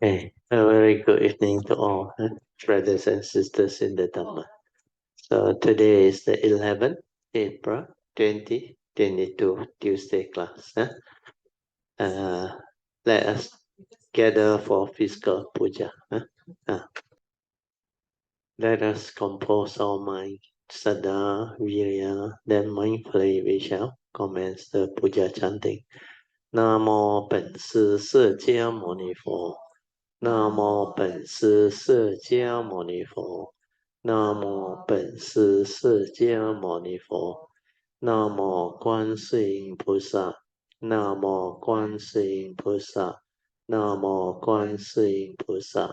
Okay, a very good evening to all brothers and sisters in the Dhamma. So today is the 11th April 2022 Tuesday class. Let us gather for physical puja. Let us compose our mind, Sada, Virya, then mindfully we shall commence the puja chanting. Namo 本师释迦牟尼佛。南无本师释迦牟尼佛，南无本师释迦牟尼佛，南无观世音菩萨，南无观世音菩萨，南无观世音菩萨，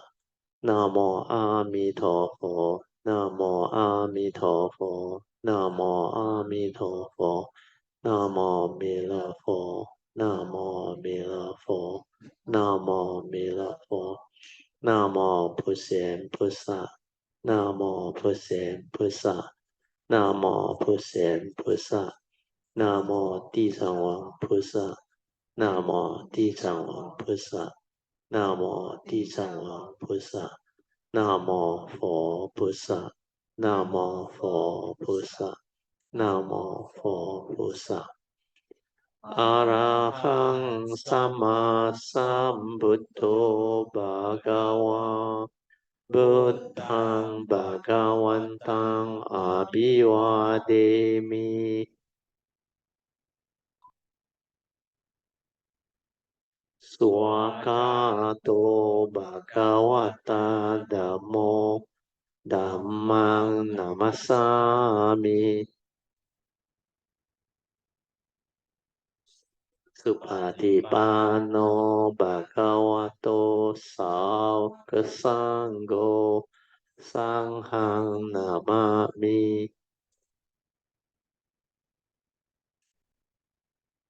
南无阿弥陀佛，南无阿弥陀佛，南无阿弥陀佛，南无弥勒佛，南无弥勒佛。南无弥勒佛，南无普贤菩萨，南无普贤菩萨，南无普贤菩萨，南无地藏王菩萨，南无地藏王菩萨，南无地藏王菩萨，南无佛菩萨，南无佛菩萨，南无佛菩萨。อะระหังสัมมาสัมพุทโธภะคะวาพุทธังภะคะวันตังอะภิวาเทมิสวากขาโตภะคะวะตาธัมโมธัมมังนัมสสามิสุปฏิปันโนภะคะวะโตสาวกสังโฆสังฆังนามามิ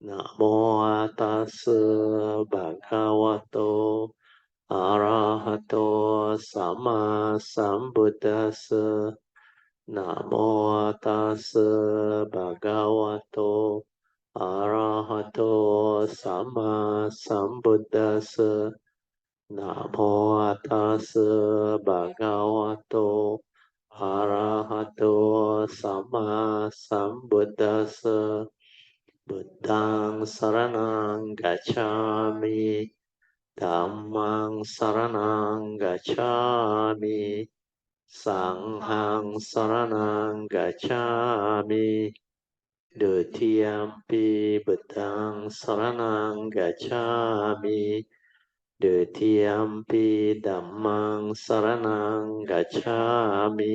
นะโมตัสสะภะคะวะโตอะระหะโตสัมมาสัมพุทธัสสะนะโมตัสสะภะคะวะโตอะระหะโตสัมมาสัมพุทธัสสะนะโมตัสสะภะคะวะโตอะระหะโตสัมมาสัมพุทธัสสะบุตตังสรณังกัจฉามิธัมมังสรณังกัจฉามิสังฆังสรณังกัจฉามิดุติยัมปิบุตตังสรณังกัจฉามิดุติยัมปิธัมมังสรณังกัจฉามิ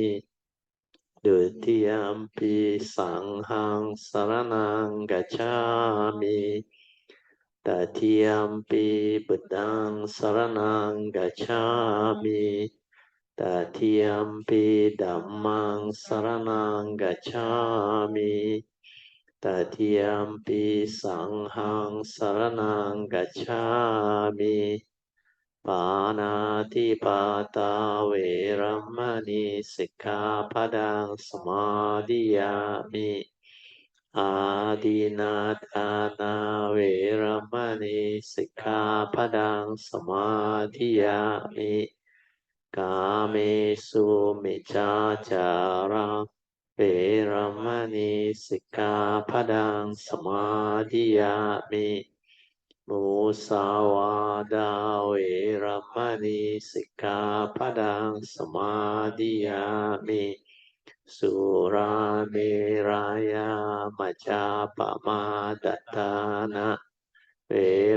ดุติยัมปิสังฆังสรณังกัจฉามิตติยัมปิบุตตังสรณังกัจฉามิตติยัมปิธัมมังสรณังกัจฉามิตติยัมปิสังฆังสรณังกัจฉามิปานาติปาตาเวรัมมณีสิกขาปะดังสมาธิยามิอาดินาทานาเวรัมมณีสิกขาปะดังสมาธิยามิกาเมสุมิจฉาจาราเวรัมมณีสิกขาปะดังสมาธิยามิมุสาวาดาเวรัมมณีสิกขาปะดังสมาธิยามิสุราเมรยามัจจาปมาดัฏฐานะเว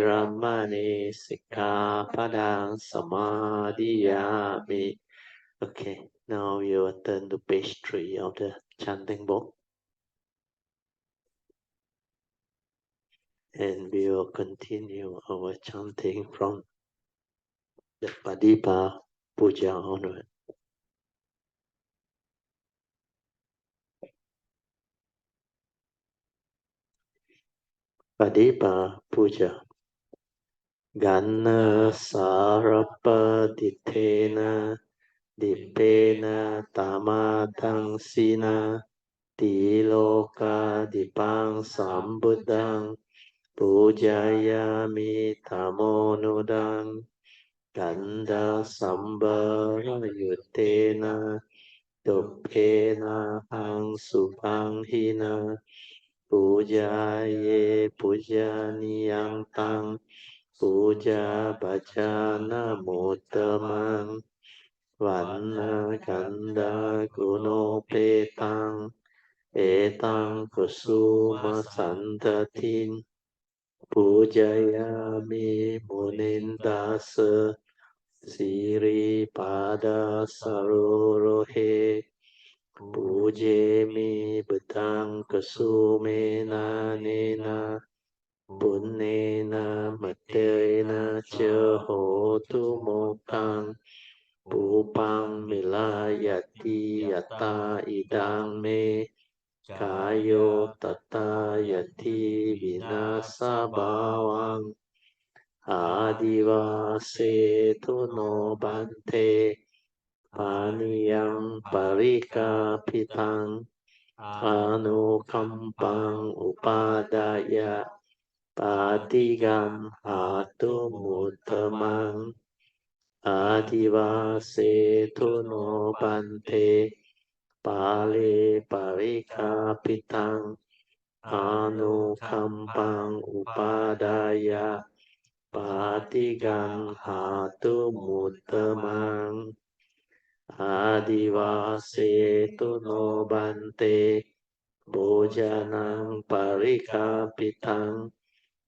รัมมณีสิกขาปะดังสมาธิยามิ Okay, now you turn to page 3 of the chanting book. And we will continue our chanting from the Padipa Puja onward. Padipa Puja. Ganna sarapatithena dipena tamatang sina tiloka dipang sambuddhang pujayami tamonudang Ganda sambara yutena Duppena hang supang hina Puja ye puja niyang tang Puja bhajana muttamang Vanna kanda guno petang Etang kusuma santatin Pujayami munindasa Siri pada sarurohe Pujemi betang kesumena nena Punnena matena cehotu mokang Pupang milayati yata idang me Kayo tata yati vinasa bawang Adivase tu no bante Paniyang parika pitang Anukampang upadaya Patigam hatu mutamang Adivase tu no bante Pali parika pitang Anukampang upadaya Patigam hatu mutamang Adivase tu no bante Bojanang parikapitang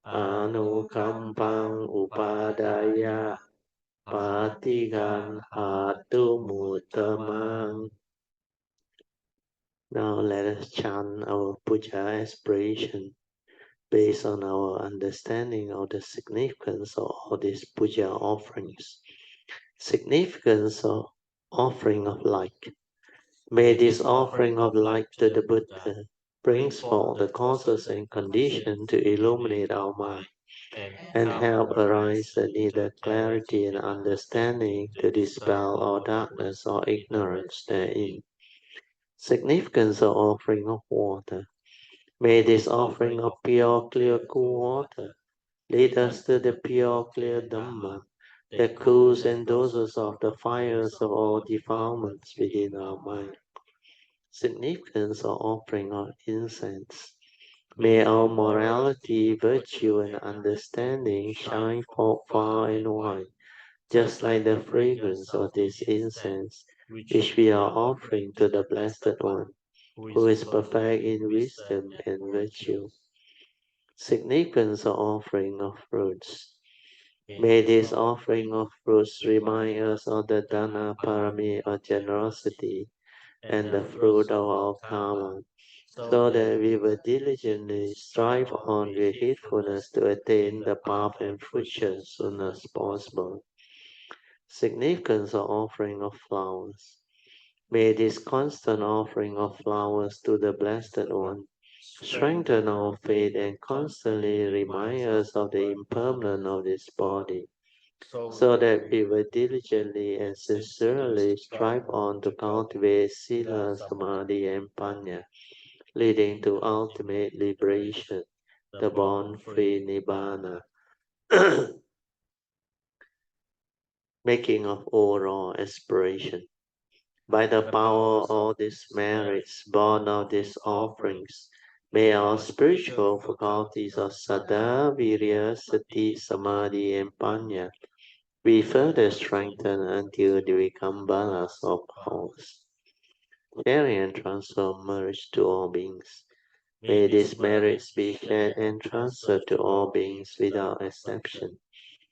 Anukampang upadaya Patigan hatu mutamang. Now let us chant our Puja aspiration based on our understanding of the significance of all these Puja offerings. Significance of offering of light. May this offering of light to the Buddha brings forth the causes and conditions to illuminate our mind and help arise the needed clarity and understanding to dispel all darkness or ignorance therein. Significance of offering of water. May this offering of pure, clear, cool water lead us to the pure, clear Dhamma that cools and doses off the fires of all defilements within our mind. Significance of offering of incense. May our morality, virtue, and understanding shine forth far and wide, just like the fragrance of this incense, which we are offering to the Blessed One, who is perfect in wisdom and virtue. Significance of offering of fruits. May this offering of fruits remind us of the Dana Parami of generosity and the fruit of our karma, so that we will diligently strive on with heedfulness to attain the path and future as soon as possible. Significance of offering of flowers. May this constant offering of flowers to the Blessed One strengthen our faith and constantly remind us of the impermanence of this body, so that we will diligently and sincerely strive on to cultivate Sila, Samadhi, and Panya, leading to ultimate liberation, the born-free Nibbana. Making of overall aspiration. By the power of all these merits born of these offerings, may our spiritual faculties of Saddha, Virya, Sati, Samadhi, and Panya be further strengthened until they become balas of powers. Sharing and transfer merge to all beings. May these merits be shared and transferred to all beings without exception,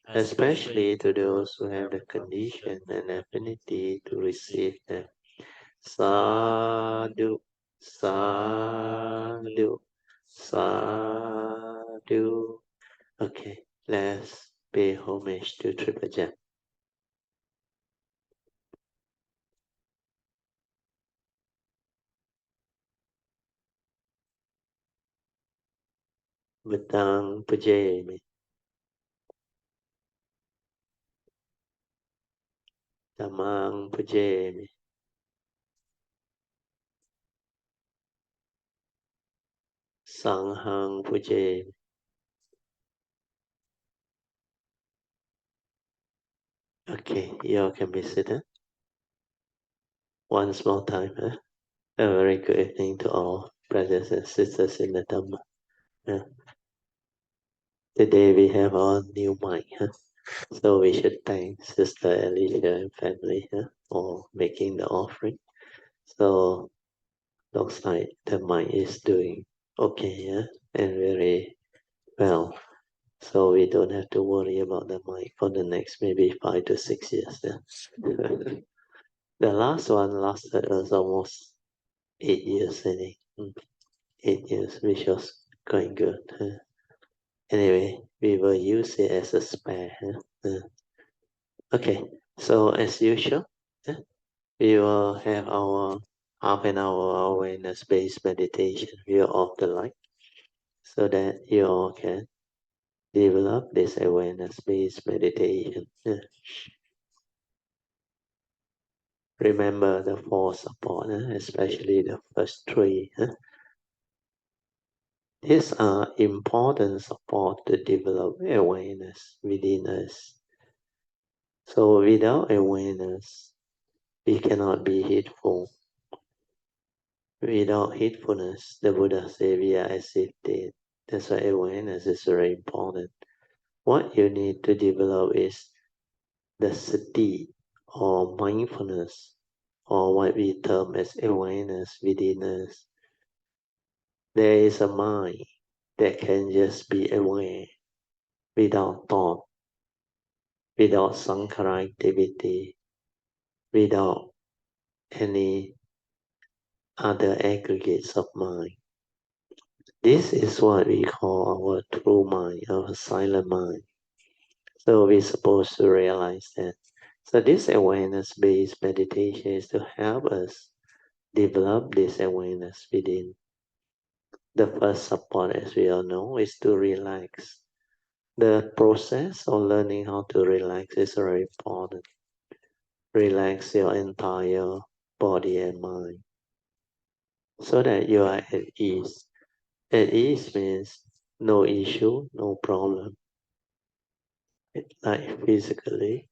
especially to those who have the condition and affinity to receive them. Sadhu, sadhu, sadhu. Okay, let's pay homage to Triple Gem. Vedang Pujayami. Dhammang Pujayami. Sanghang Pujayami. Okay, you all can be seated. Once more time, huh? A very good evening to all brothers and sisters in the Dhamma. Yeah. Today we have our new mic, huh? So we should thank Sister Alicia and family, huh, for making the offering. So looks like the mic is doing okay, yeah, and very well. So we don't have to worry about the mic for the next maybe 5 to 6 years. Yeah. The last one lasted us almost 8 years, I think. 8 years, which was quite good. Anyway, we will use it as a spare. Okay, so as usual, we will have our half an hour awareness-based meditation. We will off the light so that you all can develop this awareness-based meditation. Remember the four support, especially the first three. These are important support to develop awareness within us. So without awareness, we cannot be heedful. Without heedfulness, the Buddha said we are as if dead. That's why awareness is very important. What you need to develop is the sati or mindfulness, or what we term as awareness within us. There is a mind that can just be aware without thought, without sankhara activity, without any other aggregates of mind. This is what we call our true mind, our silent mind. So we're supposed to realize that. So this awareness-based meditation is to help us develop this awareness within. The first support, as we all know, is to relax. The process of learning how to relax is very important. Relax your entire body and mind so that you are at ease. At ease means no issue, no problem. Like physically,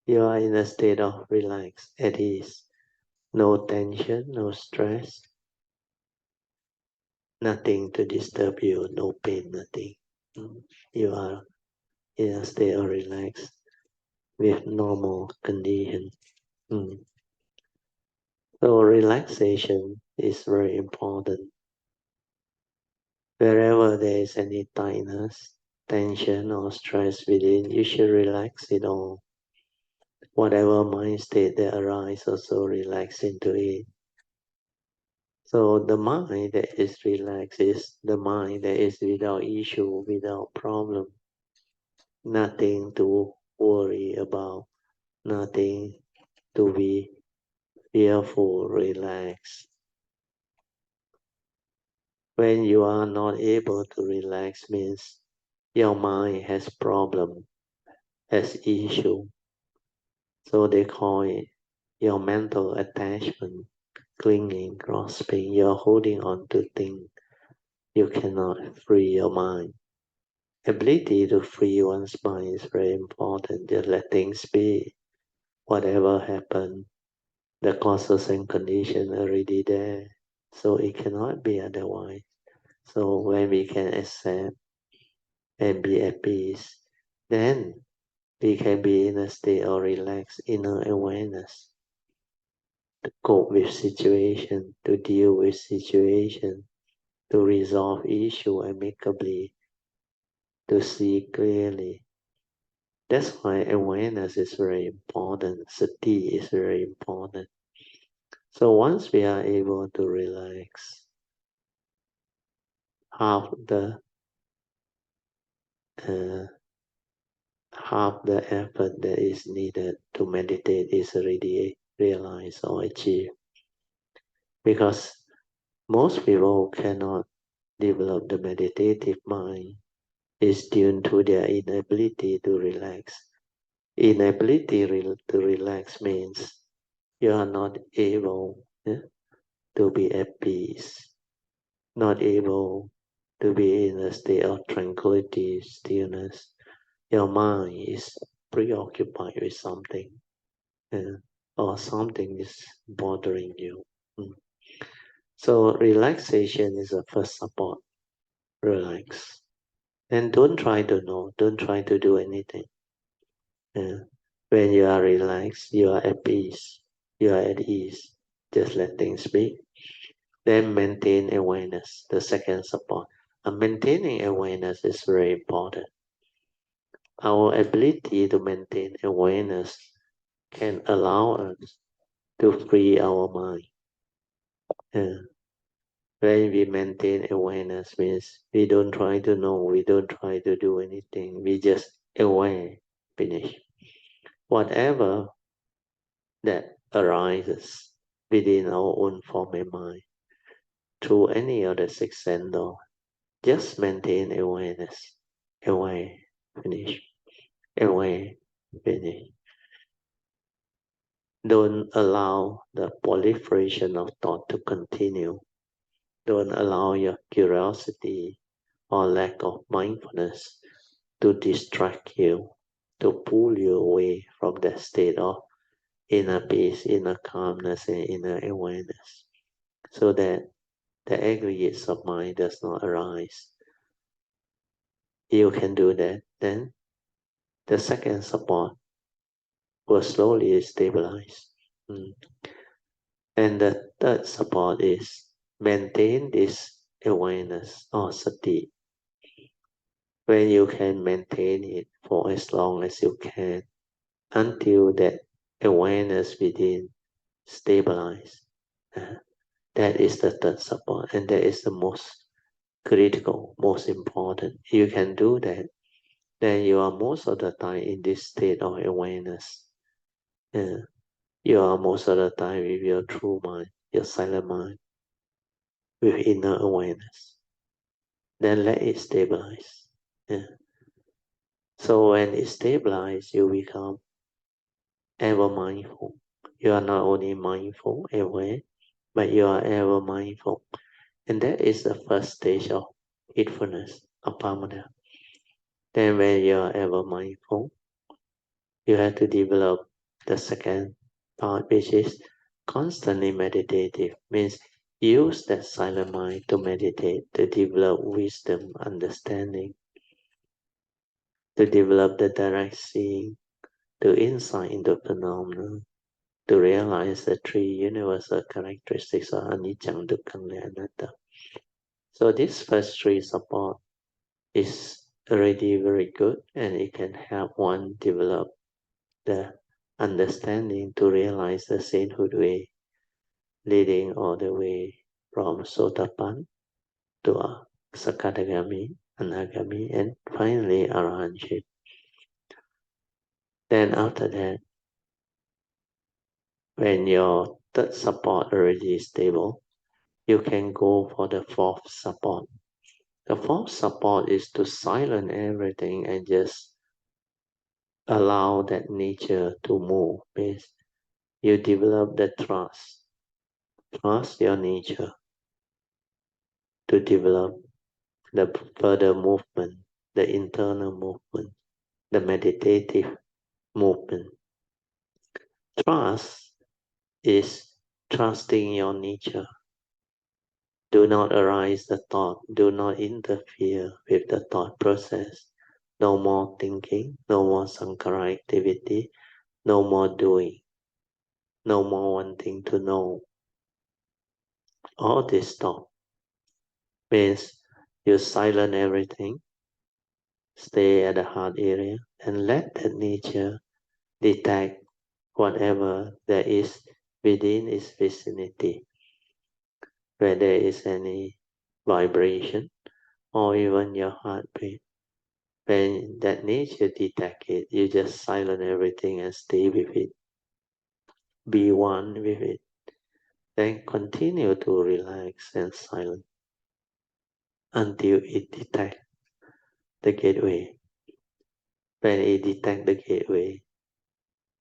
you are in a state of relax, at ease. No tension, no stress, nothing to disturb you, no pain, nothing. You are in a state of relax with normal condition. So relaxation is very important. Wherever there is any tightness, tension or stress within, you should relax it all. Whatever mind state that arises, also relax into it. So the mind that is relaxed is the mind that is without issue, without problem. Nothing to worry about, nothing to be fearful, relaxed. When you are not able to relax means your mind has problem, has issue. So they call it your mental attachment, clinging, grasping, you're holding on to things. You cannot free your mind. Ability to free one's mind is very important. Just let things be. Whatever happened, the causes and conditions are already there. So it cannot be otherwise. So when we can accept and be at peace, then we can be in a state of relaxed inner awareness to cope with situation, to deal with situation, to resolve issue amicably, to see clearly. That's why awareness is very important. Sati is very important. So once we are able to relax, half the effort that is needed to meditate is already realized or achieved. Because most people cannot develop the meditative mind is due to their inability to relax. Inability to relax means you are not able to be at peace, not able to be in a state of tranquility, stillness. Your mind is preoccupied with something, or something is bothering you. So relaxation is the first support. Relax. And don't try to know, don't try to do anything. When you are relaxed, you are at peace, you are at ease. Just let things be. Then maintain awareness, the second support. And maintaining awareness is very important. Our ability to maintain awareness can allow us to free our mind. When we maintain awareness means we don't try to know, we don't try to do anything, we just aware, finish. Whatever that arises within our own form and mind, through any other six sense door, just maintain awareness, aware, finish, aware, finish. Don't allow the proliferation of thought to continue. Don't allow your curiosity or lack of mindfulness to distract you, to pull you away from that state of inner peace, inner calmness, and inner awareness, so that the aggregates of mind does not arise. You can do that, then the second support will slowly stabilize. And the third support is maintain this awareness or sati. When you can maintain it for as long as you can, until that awareness within stabilize. That is the third support, and that is the most critical, most important. You can do that, then you are most of the time in this state of awareness. You are most of the time with your true mind, your silent mind, with inner awareness. Then let it stabilize. So when it stabilizes, you become ever mindful. You are not only mindful, aware, but you are ever mindful. And that is the first stage of heedfulness, apamada. Then when you are ever mindful, you have to develop the second part, which is constantly meditative. Means use that silent mind to meditate, to develop wisdom, understanding, to develop the direct seeing, to insight into phenomena, to realize the three universal characteristics of anicca, dukkha, and anatta. So this first three support is already very good, and it can help one develop the understanding to realize the sainthood way, leading all the way from Sotapan to Sakadagami, Anagami, and finally Arahantship. Then after that, when your third support already is stable, you can go for the fourth support. The fourth support is to silence everything and just allow that nature to move. Means you develop the trust. Trust your nature to develop the further movement, the internal movement, the meditative movement. Trust is trusting your nature. Do not arise the thought. Do not interfere with the thought process. No more thinking, no more sankhara activity, no more doing, no more wanting to know. All this stop. Means you silence everything, stay at the heart area, and let that nature detect whatever there is within its vicinity. Where there is any vibration or even your heartbeat. When that nature detects it, you just silence everything and stay with it. Be one with it. Then continue to relax and silence until it detects the gateway. When it detects the gateway,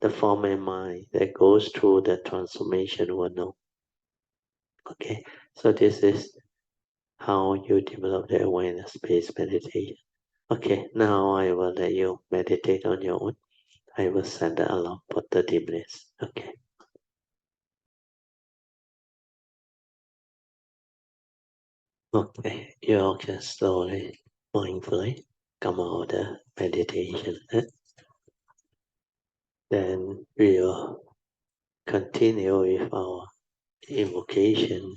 the form and mind that goes through the transformation will know. Okay, so this is how you develop the awareness-based meditation. Okay, now I will let you meditate on your own. I will set the alarm for 30 minutes. Okay. Okay, you all can slowly, mindfully come out of the meditation. Then we'll continue with our invocation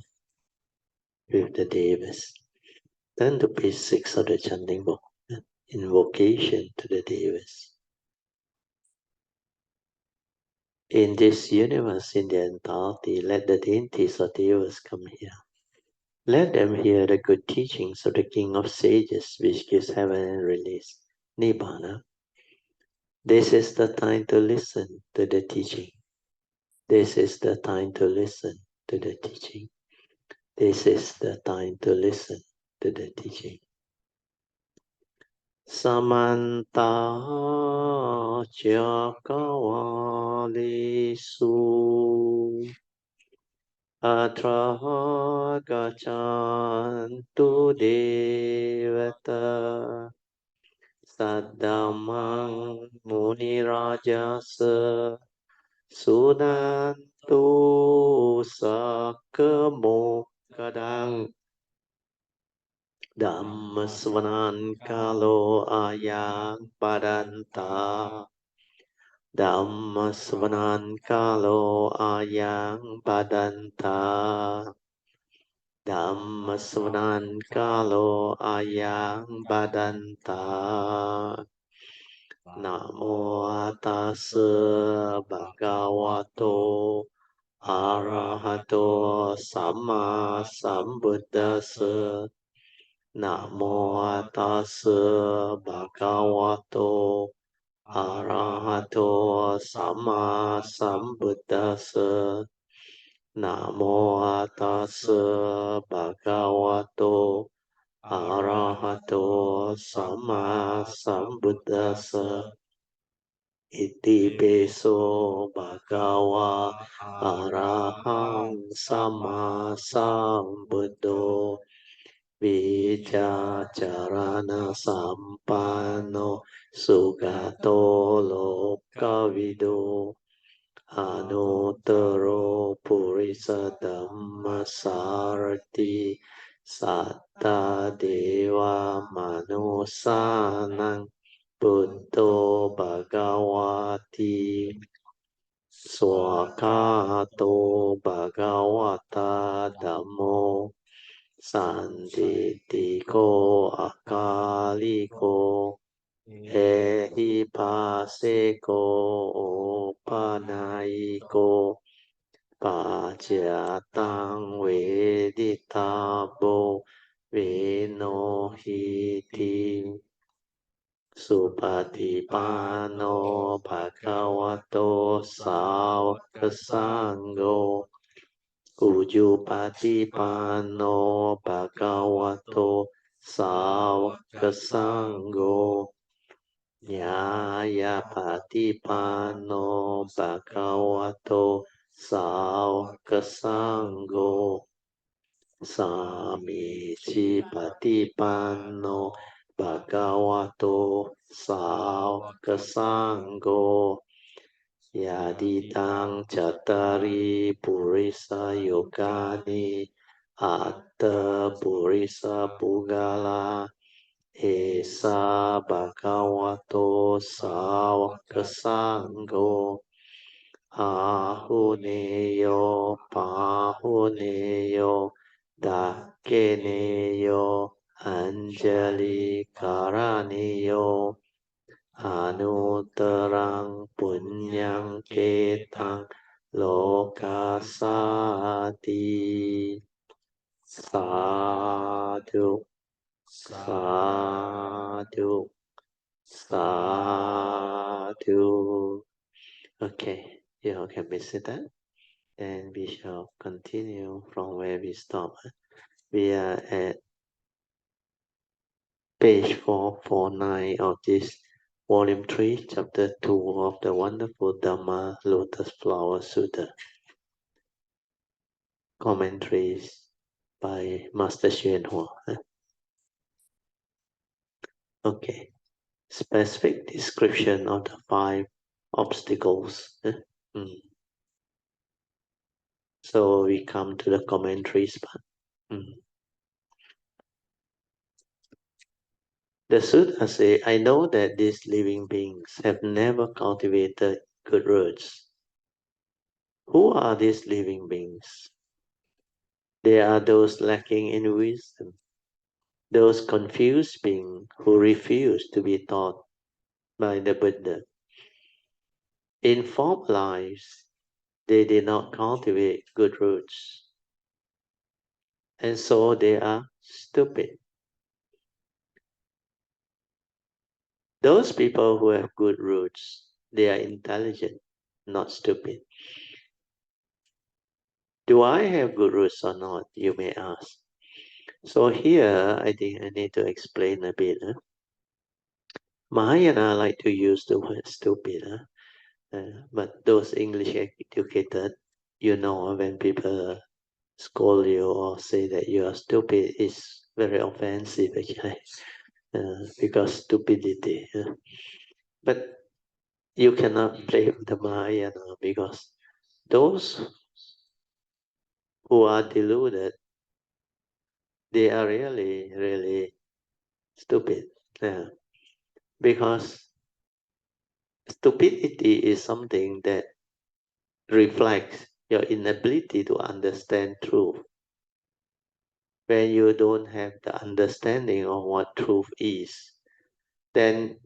with the Devas. Then the basics of the chanting book. Invocation to the Devas. In this universe, in the entirety, let the deities of Devas come here. Let them hear the good teachings of the King of Sages, which gives heaven and release, Nibbana. This is the time to listen to the teaching. This is the time to listen to the teaching. This is the time to listen to the teaching. Samanta Chakavalisu Atra Gachantu Devata Saddhamang Munirajasa Sunantu Sakkamokadang Dhammasvanan Kalo Ayang Padanta Dhammasvanan Kalo Ayang Padanta Dhammasvanan Kalo Ayang Padanta Namo Tassa Bhagavato Arahato Samma Sambuddhassa Namo Tassa Bhagavato Arahato Samma Sambuddhassa Namo Tassa Bhagavato Arahato Samma Sambuddhassa Iti Beso Bhagava Arahang Samma Sambuddho Vijacarana Sampano Sugato Lokavido Anuttaro Purisa Dhammasarati Satta Deva Manusanang Buddho Bhagavati Swakato Bhagavata Dhammo Santitiko Akaliko Ehipaseko Opanaiko Pajatang Veditabo Venohiti Supatipano Bhagavato Sāvaka Ujupatipano Bhagavato Sāvaka Nyayapatipano Bhagavato Sāvaka Samicipatipano Bhagavato Sāvaka Yaditang Cattari Purisa Yogani Atta Purisa Pugala Esa Bhagavato Sāvaka Ahuneyo Pahuneyo Dakkeneyo Anjali Karaneyo Anuttarang Punyang Ketang Lokasati Sadhu Sadhu Sadhu. Okay, you all can visit that. And we shall continue from where we stop. We are at page 449 of this Volume 3, Chapter 2 of the wonderful Dhamma Lotus Flower Sutta. Commentaries by Master Hsuan. Okay. Specific description of the 5 obstacles. So we come to the commentaries part. The Sutta say, I know that these living beings have never cultivated good roots. Who are these living beings? They are those lacking in wisdom, those confused beings who refuse to be taught by the Buddha. In former lives, they did not cultivate good roots, and so they are stupid. Those people who have good roots, they are intelligent, not stupid. Do I have good roots or not, you may ask. So here, I think I need to explain a bit. Mahayana like to use the word stupid, but those English educated, you know, when people scold you or say that you are stupid, is very offensive actually, because stupidity. But you cannot blame the Mahayana because those who are deluded, they are really, really stupid. Because stupidity is something that reflects your inability to understand truth. When you don't have the understanding of what truth is, then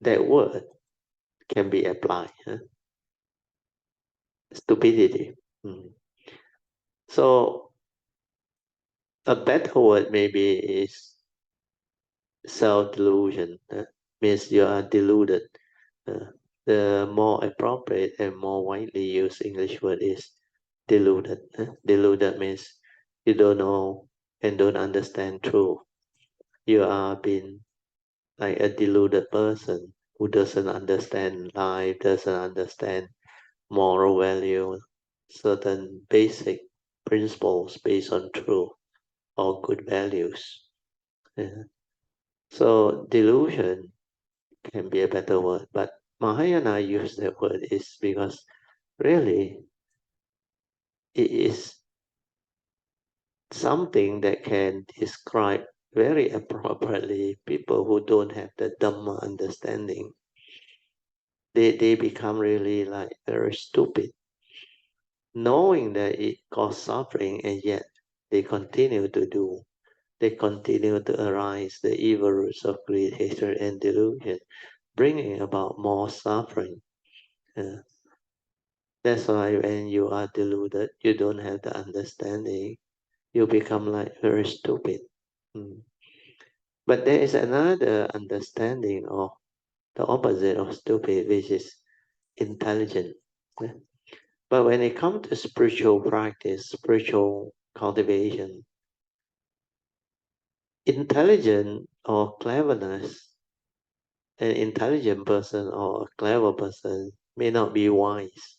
that word can be applied. Stupidity. So a better word maybe is self-delusion. Means you are deluded. The more appropriate and more widely used English word is deluded. Deluded means you don't know and don't understand truth. You are being like a deluded person who doesn't understand life, doesn't understand moral value, certain basic principles based on truth or good values. So delusion can be a better word, but Mahayana use that word is because really it is something that can describe very appropriately people who don't have the Dhamma understanding. They become really like very stupid, knowing that it causes suffering, and yet they continue to do. They continue to arise the evil roots of greed, hatred, and delusion, bringing about more suffering. That's why when you are deluded, you don't have the understanding, you become like very stupid. But there is another understanding of the opposite of stupid, which is intelligent. But when it comes to spiritual practice, spiritual cultivation, intelligent or cleverness, an intelligent person or a clever person may not be wise.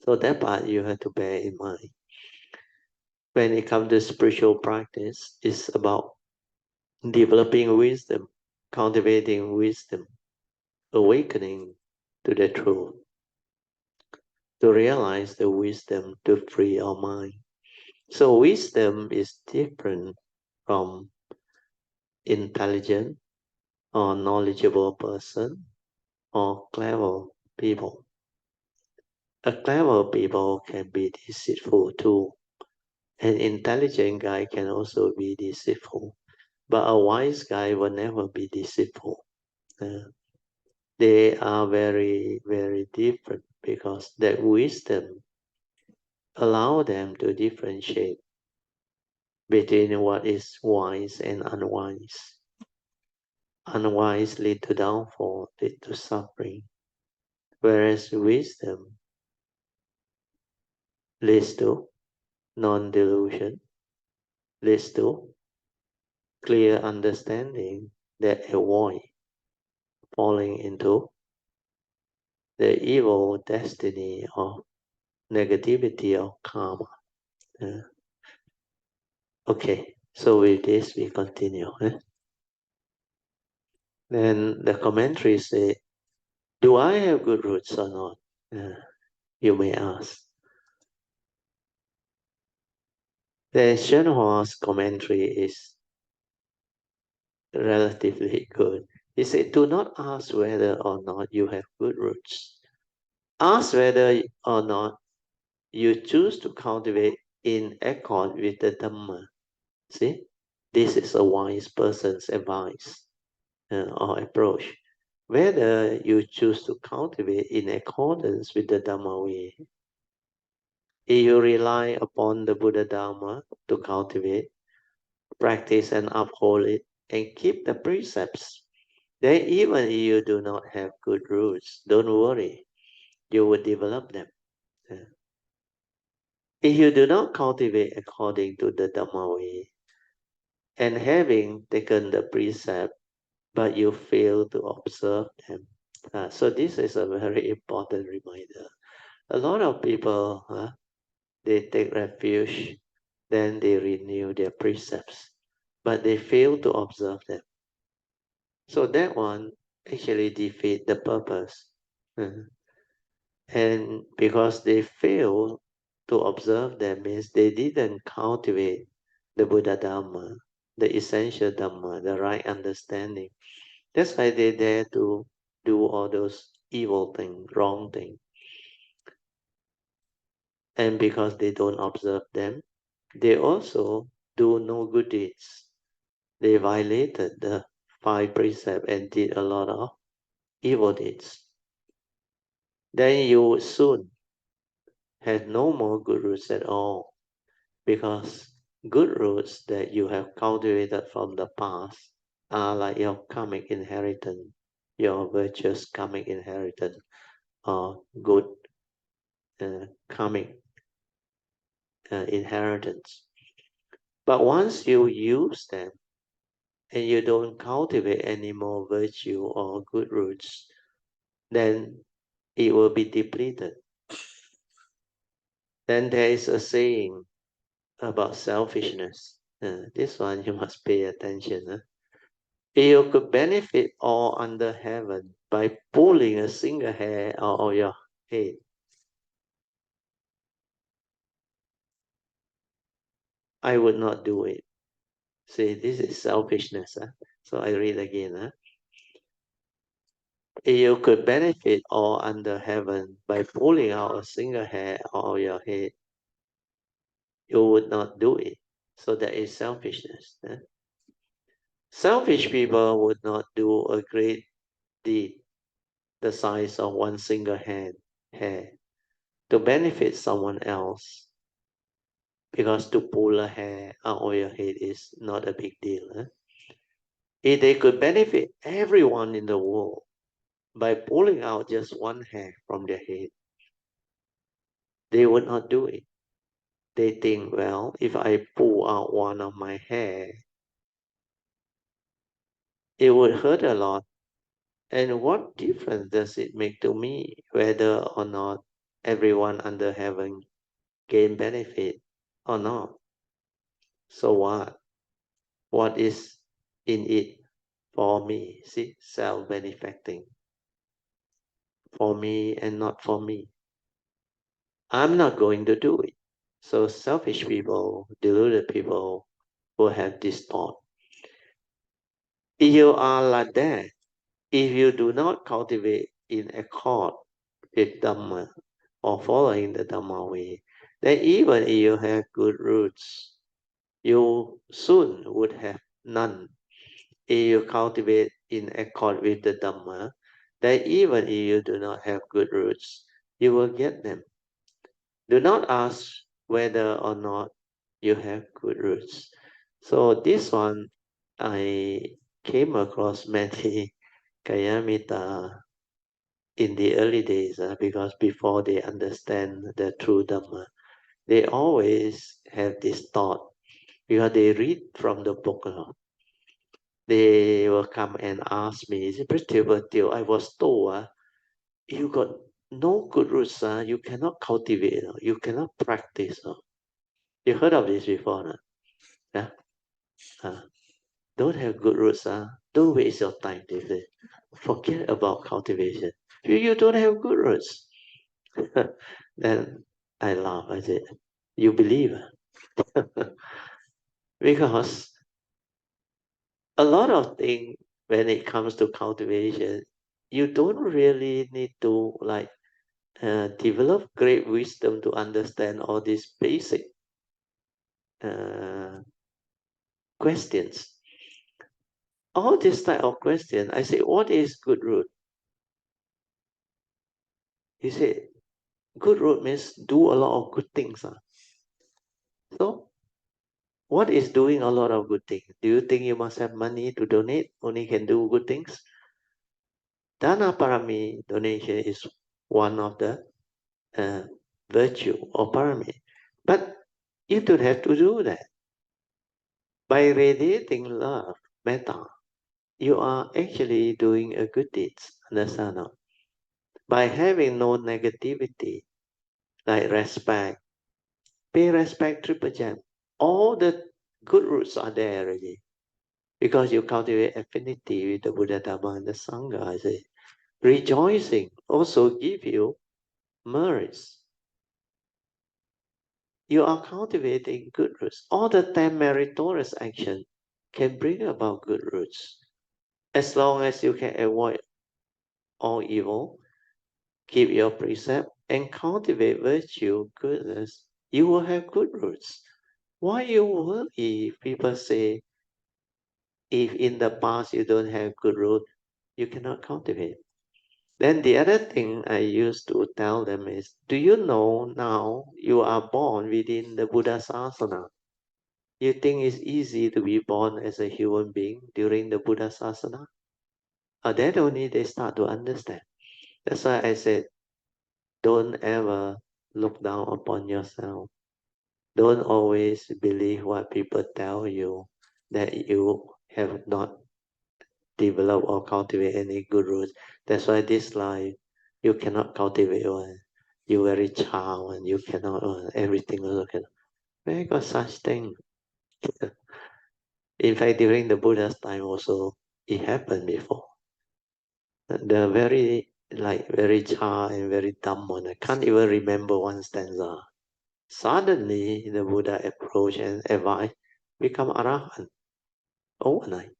So that part you have to bear in mind. When it comes to spiritual practice, it's about developing wisdom, cultivating wisdom, awakening to the truth, to realize the wisdom to free our mind. So wisdom is different from intelligent or knowledgeable person or clever people. A clever people can be deceitful too. An intelligent guy can also be deceitful. But a wise guy will never be deceitful. They are very, very different because that wisdom allows them to differentiate between what is wise and unwise. Unwise lead to downfall, lead to suffering, whereas wisdom leads to non-delusion, leads to clear understanding that avoid falling into the evil destiny of negativity of karma. Okay, so with this we continue. Then the commentary say, Do I have good roots or not? You may ask. The Shenhua's commentary is relatively good. He said, do not ask whether or not you have good roots. Ask whether or not you choose to cultivate in accord with the Dhamma. See, this is a wise person's advice or approach. Whether you choose to cultivate in accordance with the Dhamma way. If you rely upon the Buddha Dharma to cultivate, practice and uphold it, and keep the precepts, then even if you do not have good roots, don't worry, you will develop them. If you do not cultivate according to the Dhamma way, and having taken the precept, but you fail to observe them. So this is a very important reminder. A lot of people, they take refuge, then they renew their precepts, but they fail to observe them. So that one actually defeats the purpose. And because they fail to observe them means they didn't cultivate the Buddha Dhamma, the essential Dhamma, the right understanding. That's why they dare to do all those evil things, wrong things. And because they don't observe them, they also do no good deeds. They violated the 5 precepts and did a lot of evil deeds. Then you would soon have no more good roots at all, because good roots that you have cultivated from the past are like your karmic inheritance, your virtuous karmic inheritance, or good karmic inheritance. But once you use them and you don't cultivate any more virtue or good roots, then it will be depleted. Then there is a saying about selfishness. This one you must pay attention. If you could benefit all under heaven by pulling a single hair out of your head, I would not do it. See, this is selfishness. So I read again. If you could benefit all under heaven by pulling out a single hair out of your head, you would not do it. So that is selfishness. Selfish people would not do a great deed the size of one single hair to benefit someone else, because to pull a hair out of your head is not a big deal. If they could benefit everyone in the world by pulling out just one hair from their head, they would not do it. They think, well, if I pull out one of my hair, it would hurt a lot. And what difference does it make to me whether or not everyone under heaven gain benefit or not? So what? What is in it for me? See, self-benefacting. For me and not for me. I'm not going to do it. So selfish people, deluded people who have this thought. If you are like that, if you do not cultivate in accord with Dhamma or following the Dhamma way, then even if you have good roots, you soon would have none. If you cultivate in accord with the Dhamma, then even if you do not have good roots, you will get them. Do not ask whether or not you have good roots. So this one, I came across many Kayamita in the early days, because before they understand the true Dhamma, they always have this thought, because they read from the book. They will come and ask me, I was told, you got no good roots, you cannot cultivate, you cannot practice. You heard of this before? No? Yeah? Don't have good roots, don't waste your time, they say. Forget about cultivation. If you don't have good roots, then I laugh. I say, you believe? Because a lot of things when it comes to cultivation, you don't really need to develop great wisdom to understand all these basic questions. All this type of question, I say, what is good root? He said, good root means do a lot of good things. So, what is doing a lot of good things? Do you think you must have money to donate? Only can do good things? Dana parami donation is one of the virtue or parami. But you don't have to do that. By radiating love, metta, you are actually doing a good deeds. Understand? No? By having no negativity, like respect, pay respect, triple gem. All the good roots are there already. Because you cultivate affinity with the Buddha, Dhamma, and the Sangha, I say. Rejoicing also give you merits. You are cultivating good roots. All the 10 meritorious action can bring about good roots. As long as you can avoid all evil, keep your precept, and cultivate virtue, goodness, you will have good roots. Why you worry if people say, if in the past you don't have good root, you cannot cultivate? Then the other thing I used to tell them is, do you know now you are born within the Buddha Sasana? You think it's easy to be born as a human being during the Buddha Sasana? Then only they start to understand. That's why I said, don't ever look down upon yourself. Don't always believe what people tell you that you have not developed or cultivate any good roots. That's why this life, you cannot cultivate one. You very child and you cannot everything also cannot. Where got such thing? In fact, during the Buddha's time also, it happened before. The very child and very dumb one, I can't even remember one stanza. Suddenly, the Buddha approached and advised, become Arahant overnight.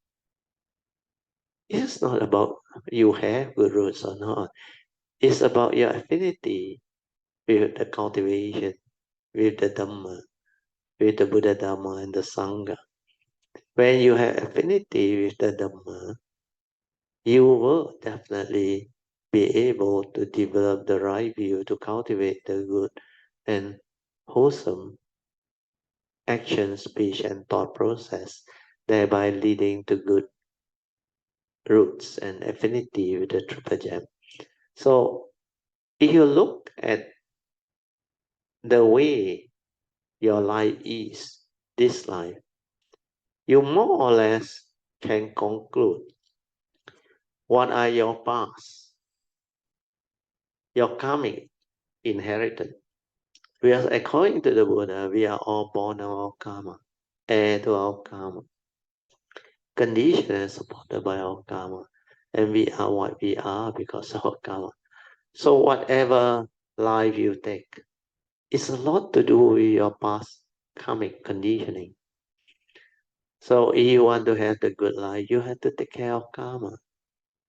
It's not about you have good roots or not. It's about your affinity with the cultivation, with the Dhamma, with the Buddha Dhamma and the Sangha. When you have affinity with the Dhamma, you will definitely be able to develop the right view to cultivate the good and wholesome action, speech, and thought process, thereby leading to good roots and affinity with the triple gem. So, if you look at the way your life is, this life, you more or less can conclude what are your past, your karmic inheritance. Because according to the Buddha, we are all born of our karma, heir to our karma, conditioned and supported by our karma. And we are what we are because of our karma. So whatever life you take, it's a lot to do with your past karmic conditioning. So if you want to have the good life, you have to take care of karma.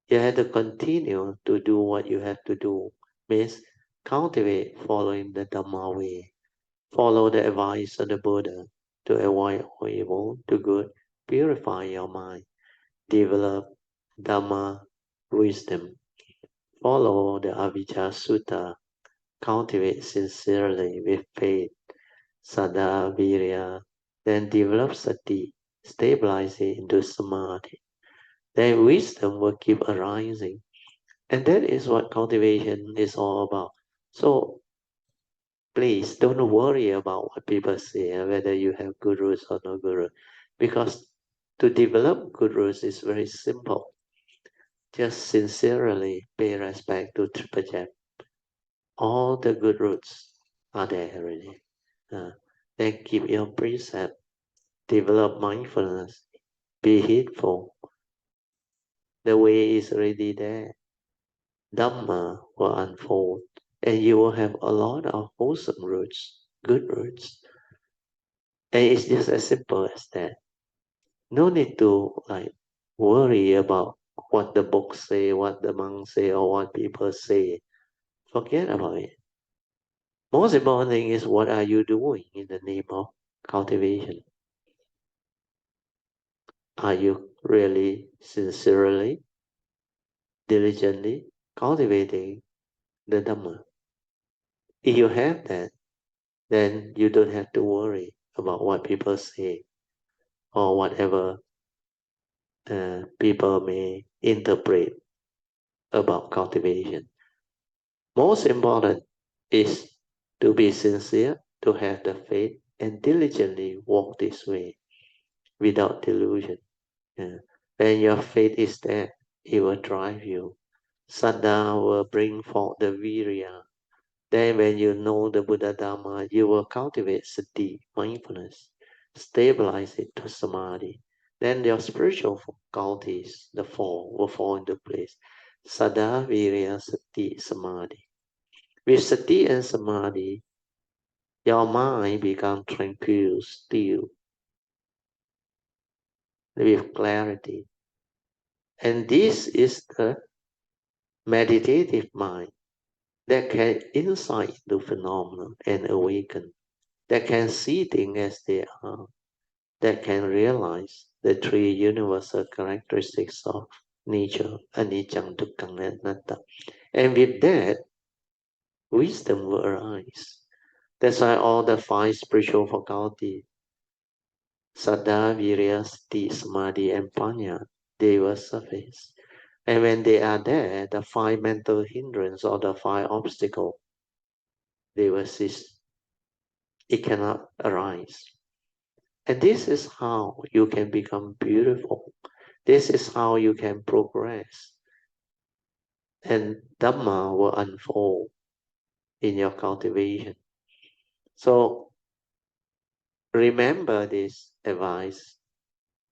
You have to continue to do what you have to do. Means cultivate following the Dhamma way. Follow the advice of the Buddha to avoid all evil, do good, purify your mind, develop Dhamma wisdom. Follow the Avijja Sutta, cultivate sincerely with faith, Saddha, Virya, then develop Sati, stabilize it into Samadhi. Then wisdom will keep arising. And that is what cultivation is all about. So please don't worry about what people say, whether you have good roots or no good roots. Because to develop good roots is very simple. Just sincerely pay respect to Triple Gem. All the good roots are there already. Then keep your precept. Develop mindfulness. Be heedful. The way is already there. Dhamma will unfold, and you will have a lot of wholesome roots, good roots. And it's just as simple as that. No need to worry about what the books say, what the monks say, or what people say. Forget about it. Most important thing is what are you doing in the name of cultivation? Are you really, sincerely, diligently cultivating the Dhamma? If you have that, then you don't have to worry about what people say or whatever people may interpret about cultivation. Most important is to be sincere, to have the faith, and diligently walk this way without delusion. When your faith is there, it will drive you. Saddha will bring forth the virya. Then when you know the Buddha Dharma, you will cultivate sati, mindfulness, stabilize it to samadhi. Then your spiritual faculties, the four, will fall into place. Saddha, virya, sati, samadhi. With sati and samadhi, your mind becomes tranquil, still, with clarity. And this is the meditative mind that can insight into phenomena and awaken, that can see things as they are, that can realize the three universal characteristics of nature, anicca, dukkha, and anatta. And with that, wisdom will arise. That's why all the five spiritual faculties, Saddha, Virya, Sati, Samadhi, and Panya, they will surface. And when they are there, the five mental hindrance or the five obstacles, they will cease. It cannot arise. And this is how you can become beautiful. This is how you can progress. And Dhamma will unfold in your cultivation. So remember this advice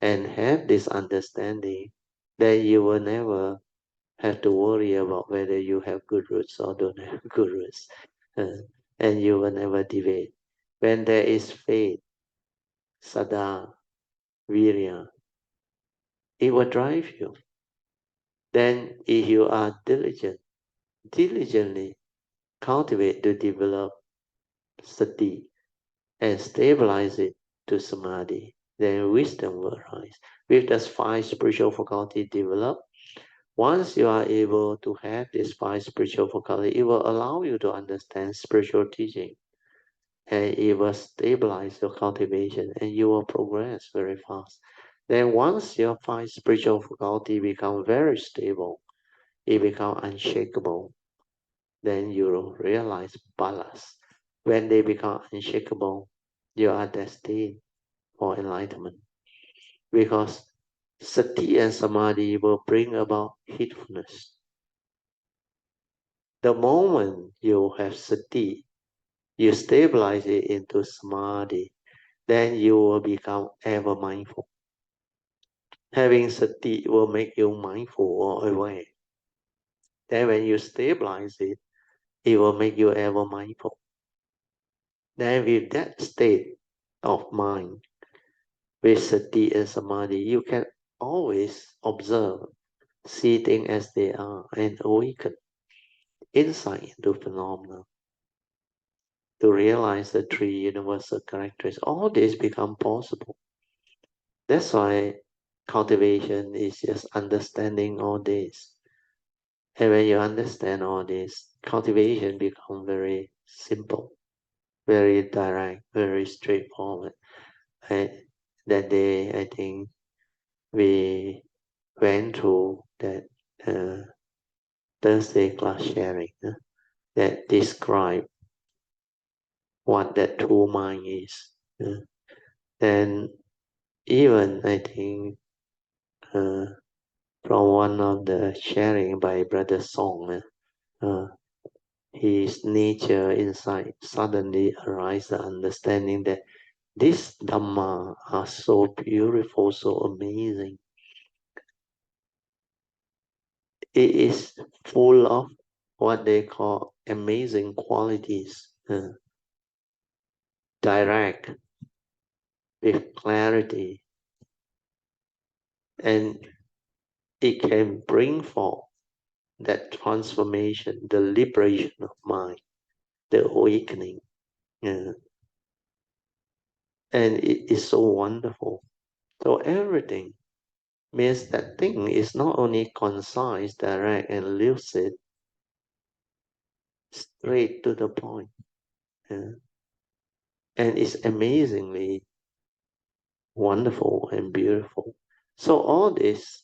and have this understanding that you will never have to worry about whether you have good roots or don't have good roots. And you will never deviate. When there is faith, Saddha, Virya, it will drive you. Then if you are diligently cultivate to develop sati and stabilize it to samadhi, then wisdom will arise. With those five spiritual faculties developed, once you are able to have these five spiritual faculties, it will allow you to understand spiritual teaching. And it will stabilize your cultivation and you will progress very fast. Then once your five spiritual faculties become very stable, it becomes unshakable, then you will realize balance. When they become unshakable, you are destined for enlightenment. Because sati and samadhi will bring about heedfulness. The moment you have sati, you stabilize it into samadhi, then you will become ever mindful. Having sati will make you mindful or aware. Then when you stabilize it, it will make you ever mindful. Then with that state of mind, with sati and samadhi, you can always observe, see things as they are, and awaken insight into phenomena to realize the three universal characteristics. All this become possible. That's why cultivation is just understanding all this. And when you understand all this, cultivation becomes very simple, very direct, very straightforward. And that day, I think we went through that Thursday class sharing that describe what that true mind is. And even I think from one of the sharing by Brother Song, his nature insight suddenly arise the understanding that these Dhamma are so beautiful, so amazing. it is full of what they call amazing qualities, direct, with clarity, and it can bring forth that transformation, the liberation of mind, the awakening. And it is so wonderful. So everything means that thing is not only concise, direct, and lucid, straight to the point. And it's amazingly wonderful and beautiful. So all this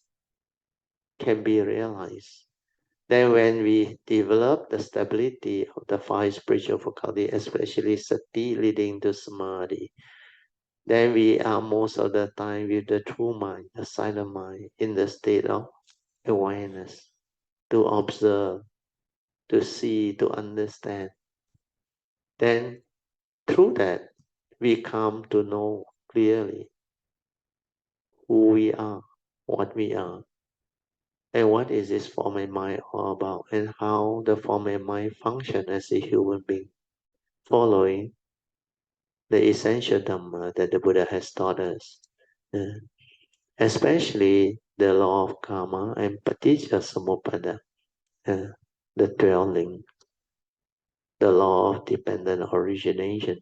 can be realized. Then when we develop the stability of the 5 spiritual faculty, especially sati leading to samadhi, then we are most of the time with the true mind, the silent mind, in the state of awareness, to observe, to see, to understand. Then through that, we come to know clearly who we are, what we are, and what is this form and mind all about, and how the form and mind function as a human being, following the essential Dhamma that the Buddha has taught us, especially the law of karma and paticca samuppada, the 12 links, the law of dependent origination.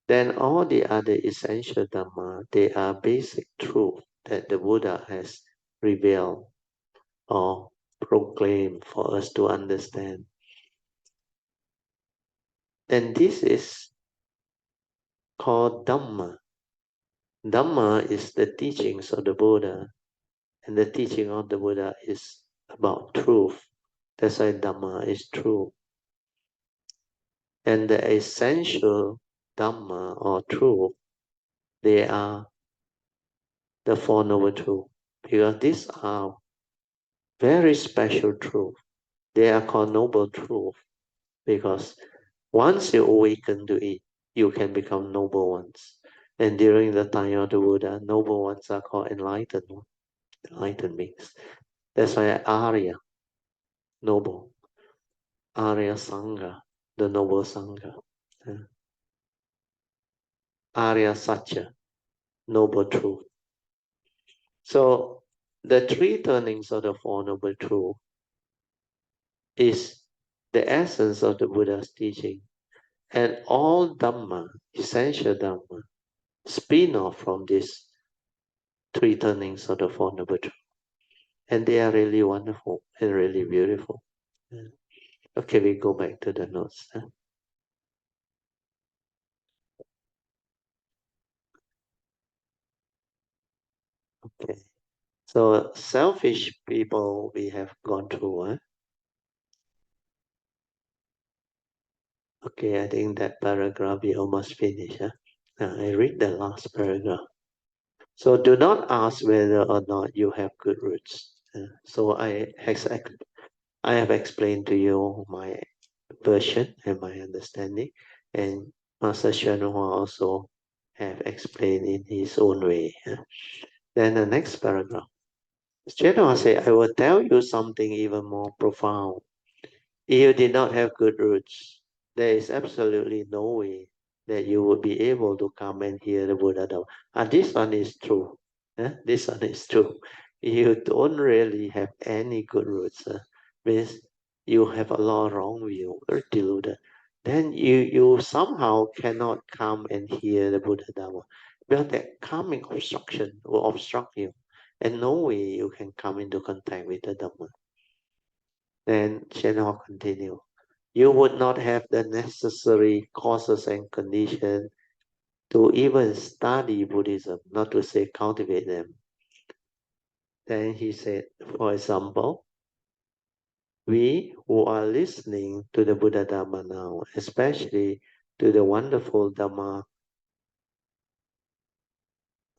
Then all the other essential Dhamma, they are basic truth that the Buddha has revealed or proclaimed for us to understand. And this is called Dhamma. Dhamma is the teachings of the Buddha, and the teaching of the Buddha is about truth. That's why Dhamma is true. And the essential Dhamma or truth, they are the Four Noble Truths, because these are very special truth. They are called noble truth because once you awaken to it, you can become noble ones. And during the time of the Buddha, noble ones are called enlightened beings. That's why Arya, noble. Arya Sangha, the noble Sangha. Arya Satya, noble truth. So the 3 turnings of the Four Noble Truth is the essence of the Buddha's teaching. And all Dhamma, essential Dhamma, spin off from these 3 turnings of the Four Noble Truths. And they are really wonderful and really beautiful. Okay, we go back to the notes. Okay, so selfish people we have gone through. Okay, I think that paragraph we almost finished. I read the last paragraph. So do not ask whether or not you have good roots. So I have explained to you my version and my understanding, and Master Hsuan also have explained in his own way. Then the next paragraph. Hsuan said, I will tell you something even more profound. If you did not have good roots, there is absolutely no way that you would be able to come and hear the Buddha Dhamma. And this one is true. This one is true. You don't really have any good roots. Means you have a lot wrong view, very deluded. Then you somehow cannot come and hear the Buddha Dhamma. Because that coming obstruction will obstruct you. And no way you can come into contact with the Dhamma. Then Shenhao continue. You would not have the necessary causes and conditions to even study Buddhism, not to say cultivate them. Then he said, for example, we who are listening to the Buddha Dhamma now, especially to the wonderful Dhamma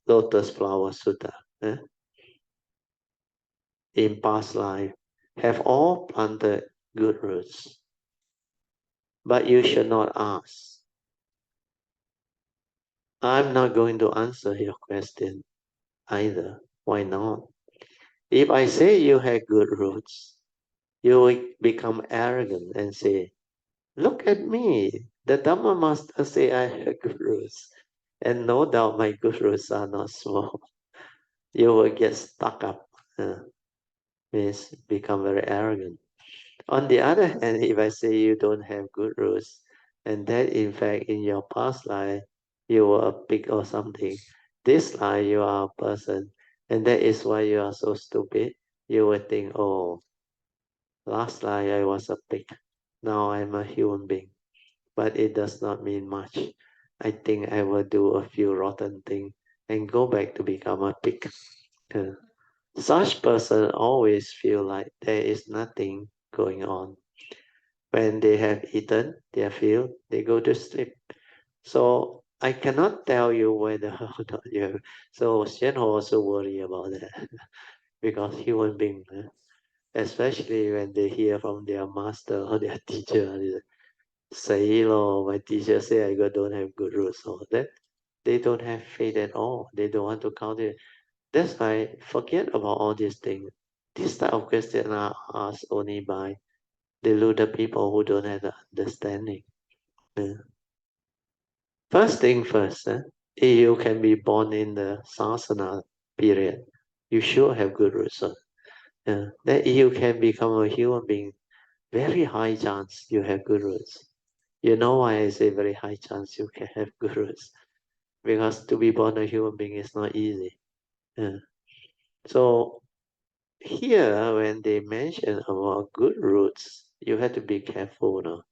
Lotus Flower Sutta, in past life, have all planted good roots. But you should not ask. I'm not going to answer your question either. Why not? If I say you have good roots, you will become arrogant and say, look at me. The Dhamma master say I have good roots. And no doubt my good roots are not small. You will get stuck up. Means become very arrogant. On the other hand, if I say you don't have good roots, and that in fact in your past life you were a pig or something, this life you are a person, and that is why you are so stupid, you will think, oh, last life I was a pig, now I'm a human being. But it does not mean much. I think I will do a few rotten things and go back to become a pig. Uh, Such person always feel like there is nothing going on. When they have eaten their fill, they go to sleep. So I cannot tell you whether or not you have. So Xianho also worry about that because human being, especially when they hear from their master or their teacher, they say, my teacher say I don't have good roots. So that they don't have faith at all. They don't want to count it. That's why forget about all these things. This type of questions are asked only by deluded people who don't have the understanding. First thing first, if you can be born in the sasana period, you should have good roots. Then if you can become a human being, very high chance you have good roots. You know why I say very high chance you can have good roots? Because to be born a human being is not easy. So here, when they mention about good roots, you have to be careful now.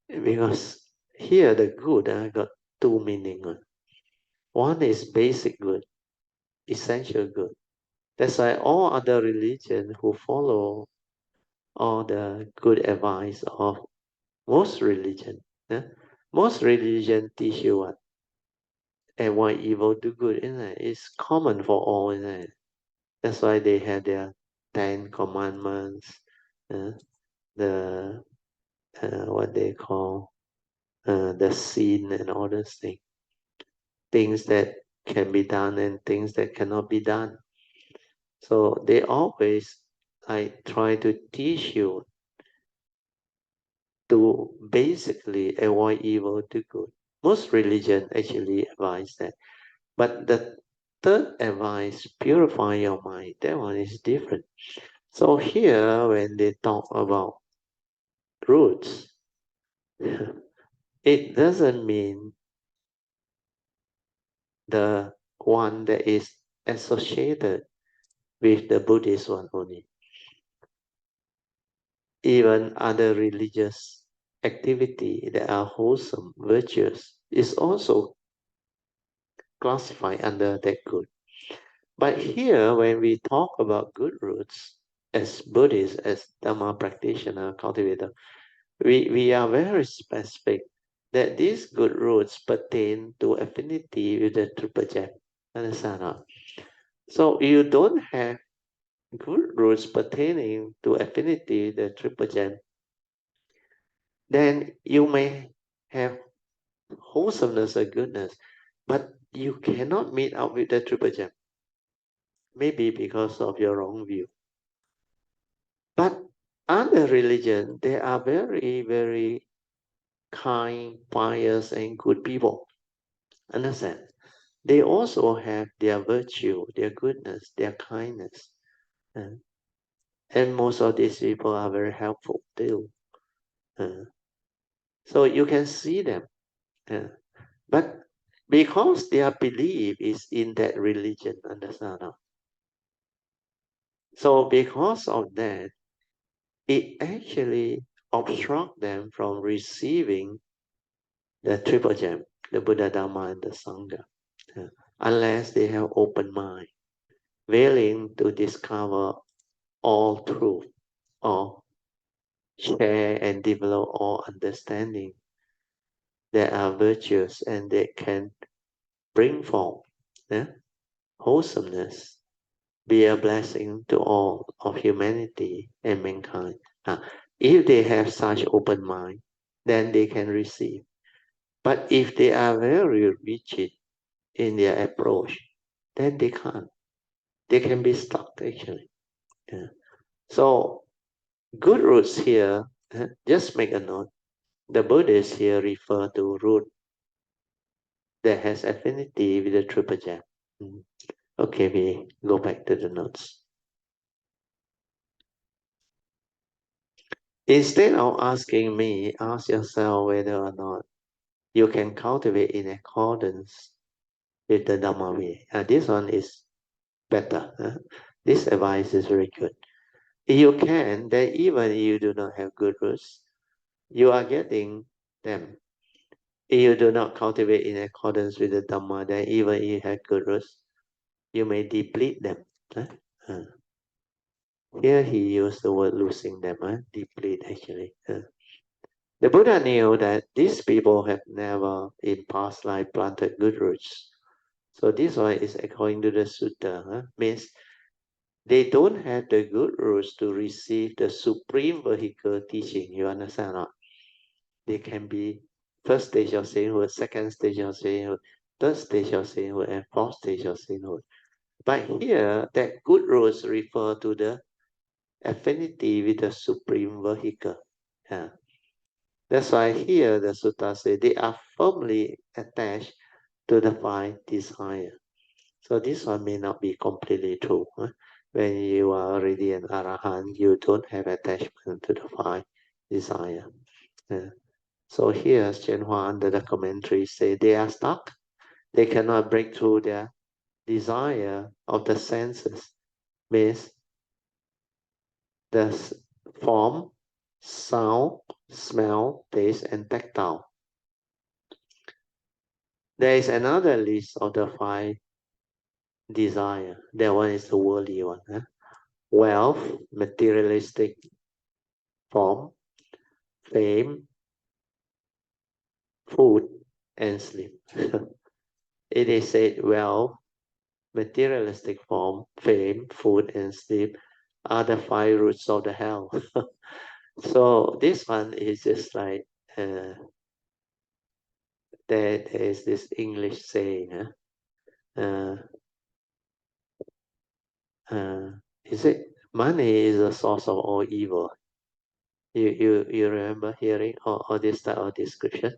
Because here the good got two meanings. One is basic good, essential good. That's why all other religions who follow all the good advice of most religion, most religion teach you what? Avoid evil, do good, isn't it? It's common for all, isn't it? That's why they have their 10 commandments, the what they call the sin and all those things. Things that can be done and things that cannot be done. So they always try to teach you to basically avoid evil to good. Most religion actually advise that. But the third advice, purify your mind, that one is different. So here, when they talk about roots, it doesn't mean the one that is associated with the Buddhist one only. Even other religious activity that are wholesome, virtuous, is also classified under that good. But here, when we talk about good roots, as Buddhists, as Dhamma practitioner, cultivator, we are very specific that these good roots pertain to affinity with the triple gem. Understand? So you don't have good roots pertaining to affinity with the triple gem, then you may have wholesomeness or goodness, but you cannot meet up with the triple gem. Maybe because of your wrong view. But other religion, they are very, very kind, pious, and good people. Understand? They also have their virtue, their goodness, their kindness. And most of these people are very helpful too. So you can see them. But because their belief is in that religion, understand? So because of that, it actually obstructs them from receiving the triple gem, the Buddha, Dhamma, and the Sangha, unless they have open mind, willing to discover all truth or share and develop all understanding that are virtuous and they can bring forth wholesomeness, be a blessing to all of humanity and mankind. If they have such open mind, then they can receive. But if they are very rigid in their approach, then they can't. they can be stuck actually. Yeah. So good roots here, just make a note. The Buddhists here refer to root that has affinity with the triple gem. Okay, we go back to the notes. Instead of asking me, ask yourself whether or not you can cultivate in accordance with the Dhamma way. This one is better. This advice is very good. If you can, then even if you do not have good roots, you are getting them. If you do not cultivate in accordance with the Dhamma, then even if you have good roots, you may deplete them. Here he used the word losing them, deplete actually. The Buddha knew that these people have never in past life planted good roots. So this one is according to the sutta, means they don't have the good roots to receive the supreme vehicle teaching. You understand or not? They can be first stage of sainthood, second stage of sainthood, third stage of sainthood, and fourth stage of sainthood. But here, that good roots refer to the affinity with the supreme vehicle. Yeah. That's why here the sutta says they are firmly attached to the five desires. So this one may not be completely true. When you are already an arahant, you don't have attachment to the five desires. So here, Chenhua under the commentary say they are stuck. They cannot break through their desire of the senses. Means the form, sound, smell, taste, and tactile. There is another list of the five desire. That one is the worldly one. Wealth, materialistic form, fame, food, and sleep. It is said wealth, materialistic form, fame, food, and sleep are the five roots of the hell. So this one is just like there is this English saying, is it money is the source of all evil? You remember hearing or this type of description?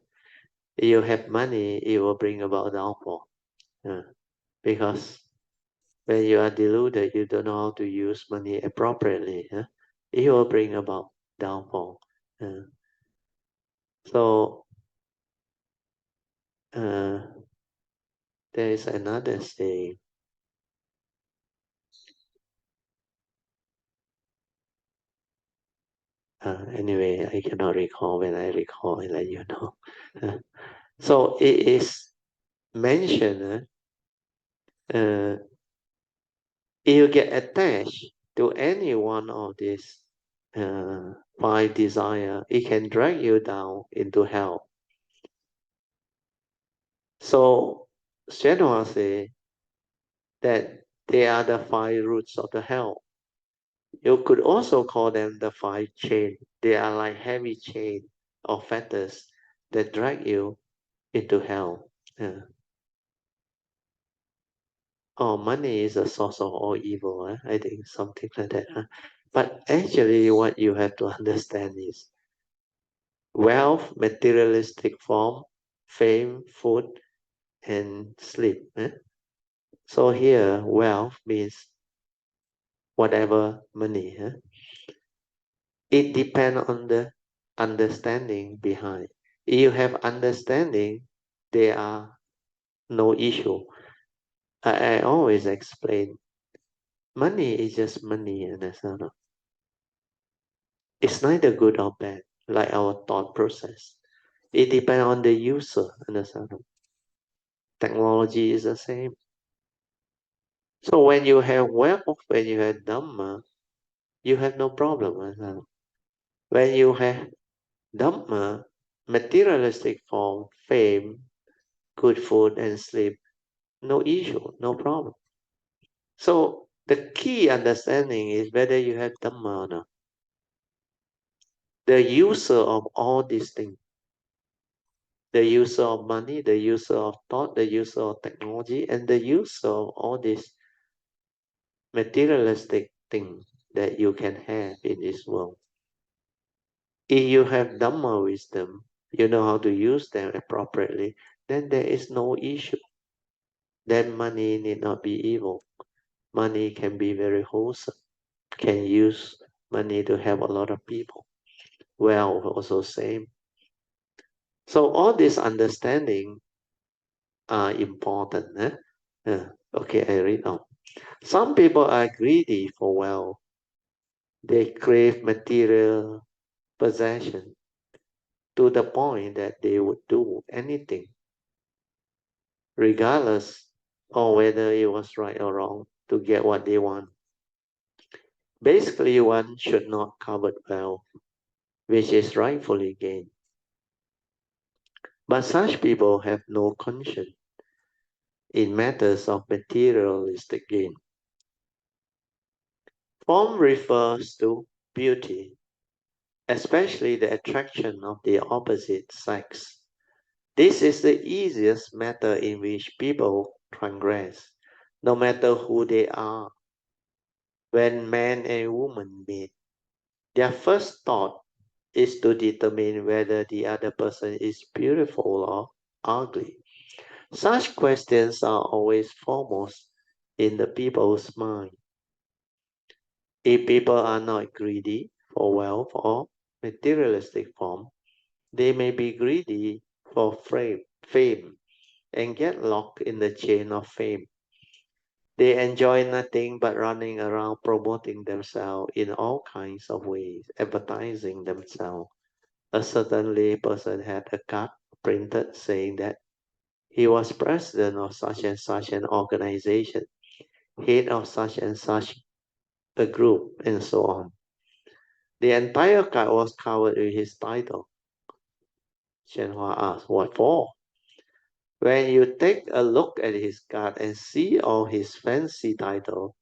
You have money, it will bring about downfall. Because when you are deluded, you don't know how to use money appropriately. It will bring about downfall. So there is another saying. Anyway, I cannot recall. When I recall, I let you know. So it is mentioned. If you get attached to any one of these five desires, it can drag you down into hell. So Shenhua say that they are the five roots of the hell. You could also call them the five chain. They are like heavy chain of fetters that drag you into hell. Oh, money is a source of all evil. I think something like that. But actually, what you have to understand is wealth, materialistic form, fame, food, and sleep. So here, wealth means whatever money. It depends on the understanding behind. If you have understanding, there are no issue. I always explain, money is just money, understand? It's neither good or bad, like our thought process. It depends on the user, understand? Technology is the same. So when you have wealth, when you have Dhamma, you have no problem, understand? When you have Dhamma, materialistic form, fame, good food, and sleep, no issue, no problem. So the key understanding is whether you have Dhamma or not. The user of all these things, the user of money, the user of thought, the user of technology, and the user of all this materialistic thing that you can have in this world. If you have Dhamma wisdom, you know how to use them appropriately, then there is no issue. Then money need not be evil. Money can be very wholesome. Can use money to help a lot of people. Wealth also same. So all this understanding are important. Okay, I read on. Some people are greedy for wealth. They crave material possession to the point that they would do anything, regardless of whether it was right or wrong, to get what they want. Basically, one should not covet wealth, which is rightfully gained. But such people have no conscience in matters of materialistic gain. Form refers to beauty, especially the attraction of the opposite sex. This is the easiest matter in which people transgress, no matter who they are. When man and woman meet, their first thought is to determine whether the other person is beautiful or ugly. Such questions are always foremost in the people's mind. If people are not greedy for wealth or materialistic form, they may be greedy for fame and get locked in the chain of fame. They enjoy nothing but running around promoting themselves in all kinds of ways, advertising themselves. A certain lay person had a card printed saying that he was president of such and such an organization, head of such and such a group, and so on. The entire card was covered with his title. Shenhua asked, "What for?" When you take a look at his card and see all his fancy title,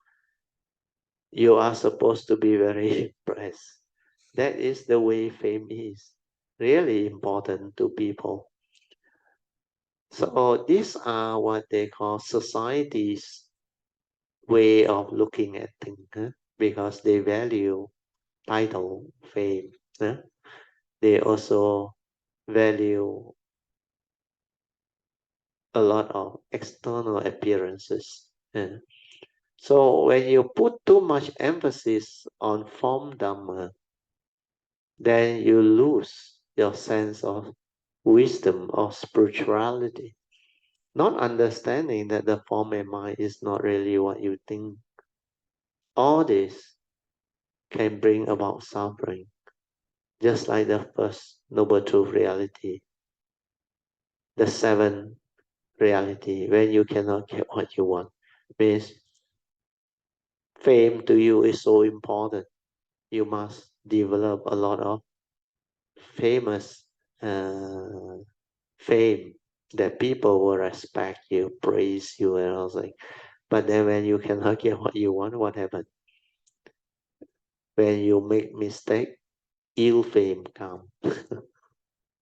you are supposed to be very impressed. That is the way fame is. Really important to people. So these are what they call society's way of looking at things, because they value title, fame. They also value a lot of external appearances. So when you put too much emphasis on form Dhamma, then you lose your sense of wisdom of spirituality, not understanding that the form and mind is not really what you think. All this can bring about suffering, just like the first noble truth reality, the seventh reality, when you cannot get what you want, means fame to you is so important. You must develop a lot of famous fame that people will respect you, praise you, and all that. But then when you cannot get what you want, what happens? When you make mistake, ill fame come.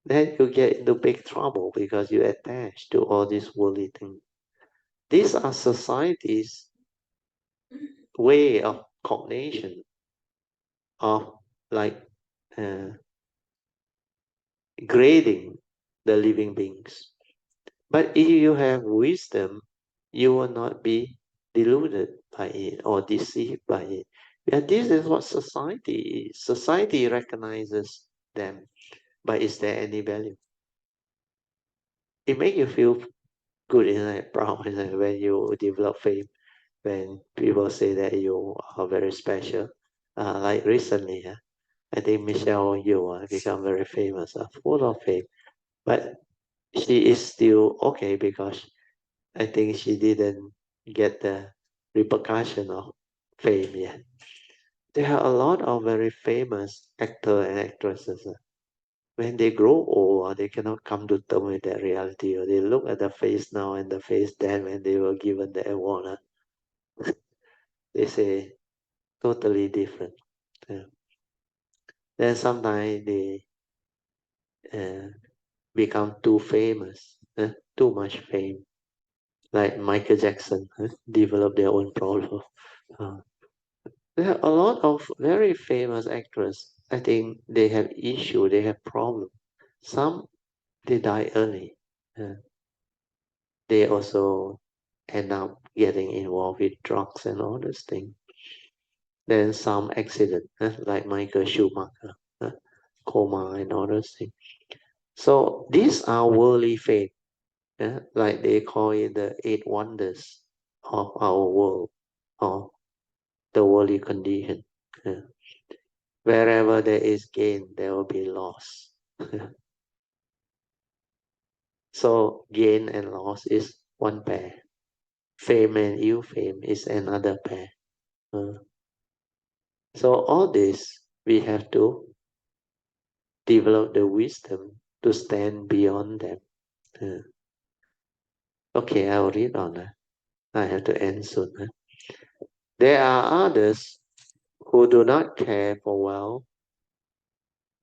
Then you get into big trouble because you attach to all these worldly things. These are society's way of cognition of like grading the living beings. But if you have wisdom, you will not be deluded by it or deceived by it. Yeah, this is what society is. Society recognizes them, but is there any value? It makes you feel good, proud, when you develop fame, when people say that you are very special. Like recently, I think Michelle Yeoh become very famous, full of fame. But she is still okay because I think she didn't get the repercussion of fame yet. There are a lot of very famous actors and actresses. When they grow old, they cannot come to terms with that reality. Or they look at the face now and the face then when they were given the award. They say totally different. Then sometimes they become too famous, too much fame. Like Michael Jackson developed their own problem. There are a lot of very famous actors. I think they have issue, they have problem. Some they die early. They also end up getting involved with drugs and all those things. Then some accident, like Michael Schumacher, coma and all those things. So these are worldly fate, like they call it the eight wonders of our world, or the worldly condition. Wherever there is gain, there will be loss. So gain and loss is one pair. Fame and ill fame is another pair. So all this, we have to develop the wisdom to stand beyond them. Okay, I'll read on. I have to end soon. There are others who do not care for wealth,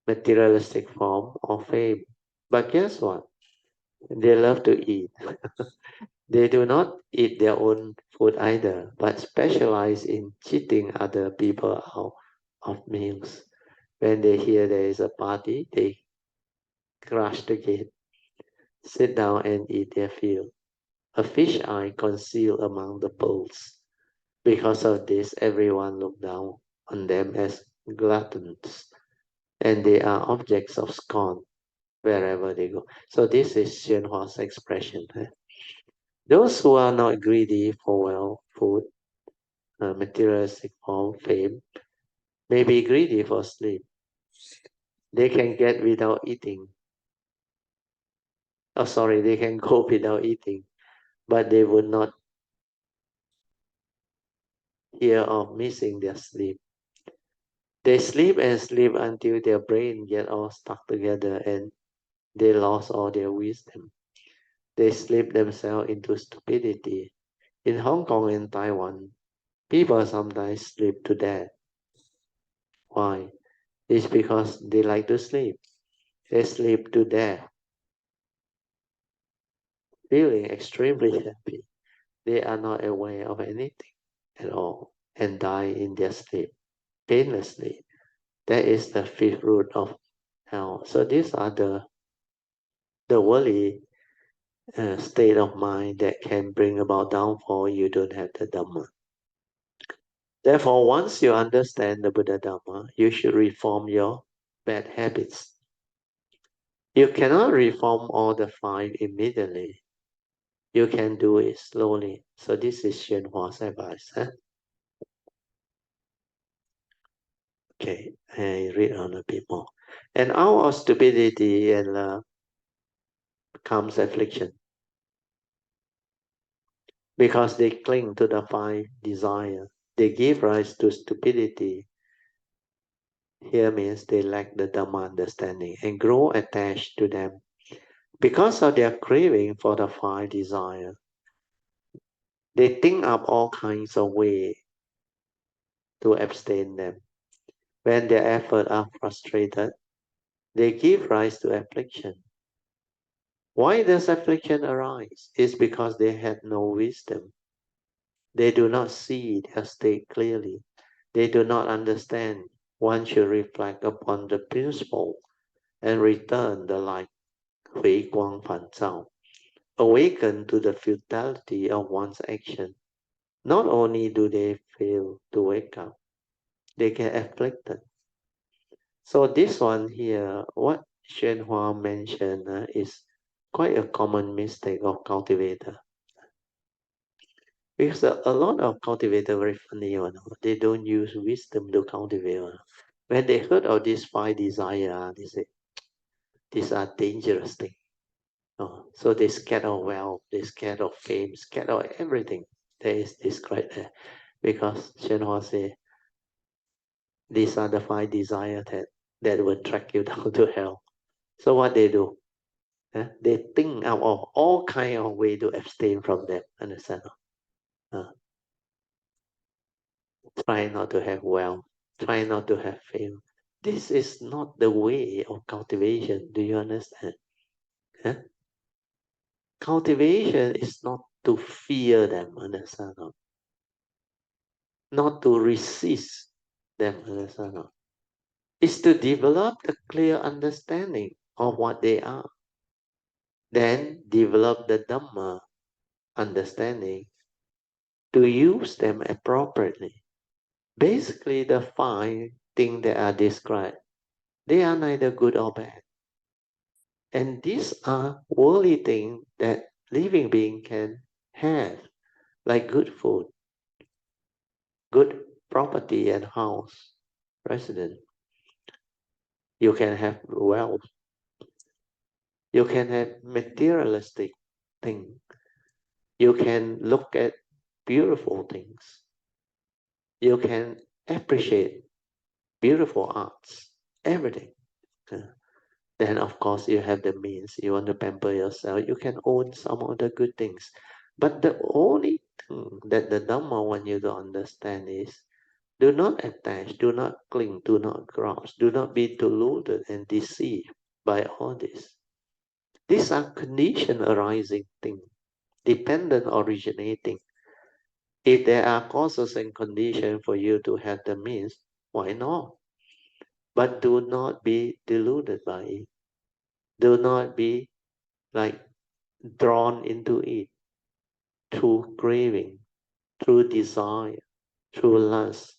materialistic form, or fame. But guess what? They love to eat. They do not eat their own food either, but specialize in cheating other people out of meals. When they hear there is a party, they crush the gate, sit down and eat their fill. A fish eye concealed among the pearls. Because of this, everyone looked down on them as gluttons, and they are objects of scorn wherever they go. So this is Xuanhua's expression. Those who are not greedy for wealth, food, materialistic form, fame, may be greedy for sleep. They can get without eating. Oh, sorry, they can go without eating, but they would not hear of missing their sleep. They sleep and sleep until their brain get all stuck together and they lost all their wisdom. They sleep themselves into stupidity. In Hong Kong and Taiwan, people sometimes sleep to death. Why? It's because they like to sleep. They sleep to death, feeling extremely happy. They are not aware of anything at all and die in their sleep painlessly. That is the fifth root of hell. So these are the worldly state of mind that can bring about downfall. You don't have the Dhamma. Therefore, once you understand the Buddha Dhamma, you should reform your bad habits. You cannot reform all the five immediately. You can do it slowly. So this is Xuanhua's advice. Okay, I read on a bit more. And out of stupidity and love comes affliction. Because they cling to the five desires. They give rise to stupidity. Here means they lack the Dhamma understanding and grow attached to them. Because of their craving for the five desires, they think up all kinds of ways to abstain them. When their efforts are frustrated, they give rise to affliction. Why does affliction arise? It's because they have no wisdom. They do not see their state clearly. They do not understand. One should reflect upon the principle and return the light, 回光返照, awaken to the futility of one's action. Not only do they fail to wake up, they get afflicted. So this one here, what Xuanhua mentioned is quite a common mistake of cultivator. Because a lot of cultivator very funny, they don't use wisdom to cultivate. When they heard of these five desires, they say, these are dangerous things. So they scatter wealth, they scatter fame, scatter everything that is described there. Because Xuanhua say, these are the five desires that will track you down to hell. So what they do? They think out of all kind of way to abstain from them. Understand? Try not to have wealth. Try not to have fame. This is not the way of cultivation. Do you understand? Cultivation is not to fear them. Understand? not to resist them. It's to develop the clear understanding of what they are. Then develop the Dhamma understanding to use them appropriately. Basically, the 5 things that are described, they are neither good or bad. And these are worldly things that living being can have, like good food, good property and house, residence. You can have wealth. You can have materialistic things. You can look at beautiful things. You can appreciate beautiful arts, everything. Then, of course, you have the means. You want to pamper yourself. You can own some of the good things. But the only thing that the Dhamma want you to understand is do not attach, do not cling, do not grasp, do not be deluded and deceived by all this. These are condition arising things, dependent originating. If there are causes and conditions for you to have the means, why not? But do not be deluded by it. Do not be like drawn into it through craving, through desire, through lust.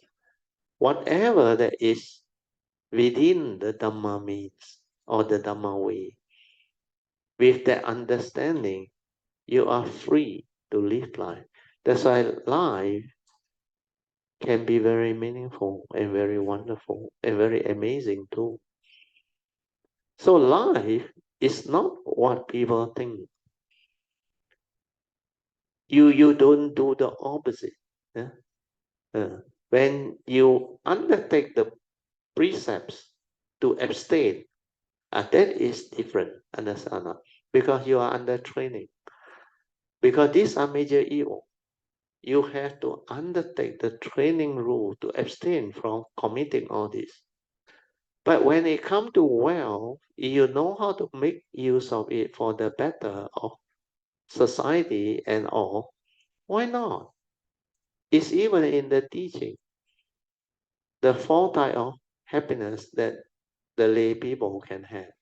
Whatever that is within the Dhamma means or the Dhamma way. With that understanding, you are free to live life. That's why life can be very meaningful and very wonderful and very amazing too. So life is not what people think. You don't do the opposite. Yeah? When you undertake the precepts to abstain, that is different, understand? Because you are under training. Because these are major evil. You have to undertake the training rule to abstain from committing all this. But when it comes to wealth, you know how to make use of it for the better of society and all. Why not? It's even in the teaching. The 4 types of happiness that the lay people can have.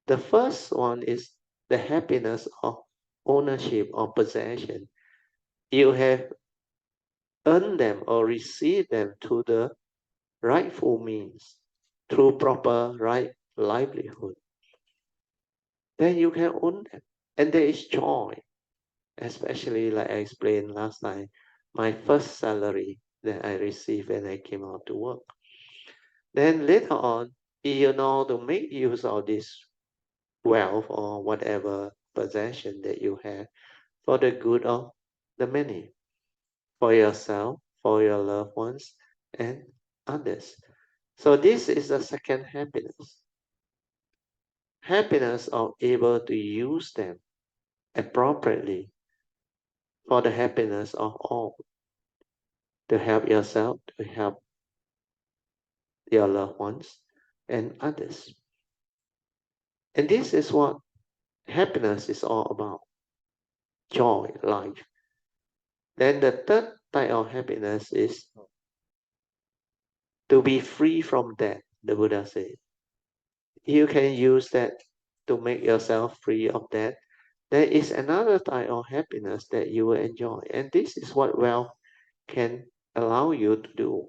The first one is the happiness of ownership or possession. You have earned them or received them through the rightful means, through proper right livelihood. Then you can own them. And there is joy, especially like I explained last night, my first salary that I received when I came out to work. Then later on, you know to make use of this wealth or whatever possession that you have for the good of the many, for yourself, for your loved ones, and others. So this is the second happiness. Happiness of able to use them appropriately for the happiness of all. To help yourself, to help your loved ones, and others. And this is what happiness is all about. Joy, life. Then the third type of happiness is to be free from death, the Buddha said. You can use that to make yourself free of death. There is another type of happiness that you will enjoy. And this is what wealth can allow you to do.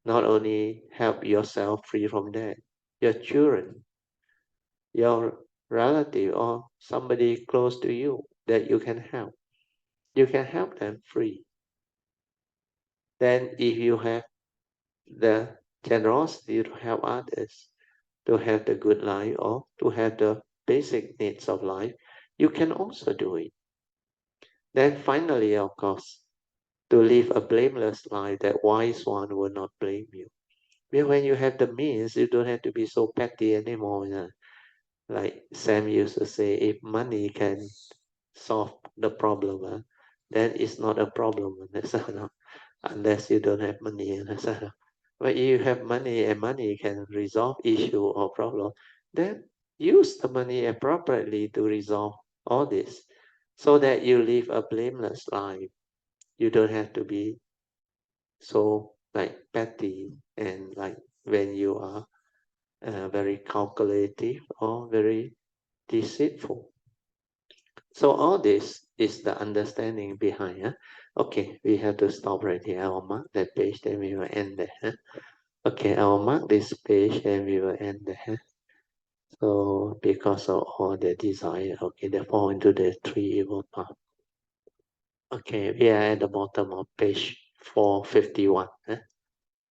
Not only help yourself free from death, your children, your relative, or somebody close to you that you can help. You can help them free. Then if you have the generosity to help others, to have the good life or to have the basic needs of life, you can also do it. Then finally, of course, to live a blameless life that wise one will not blame you. Because when you have the means, you don't have to be so petty anymore. You know? Like Sam used to say, if money can solve the problem, then it's not a problem. Unless you don't have money. But if you have money and money can resolve issue or problem, then use the money appropriately to resolve all this so that you live a blameless life. You don't have to be so like petty and like when you are very calculative or very deceitful. So all this is the understanding behind. Huh? Okay, we have to stop right here. I will mark that page, then we will end there. Huh? Okay, I will mark this page and we will end there. Huh? So because of all the desire, okay, they fall into the three evil paths. Okay, we are at the bottom of page 451. Huh?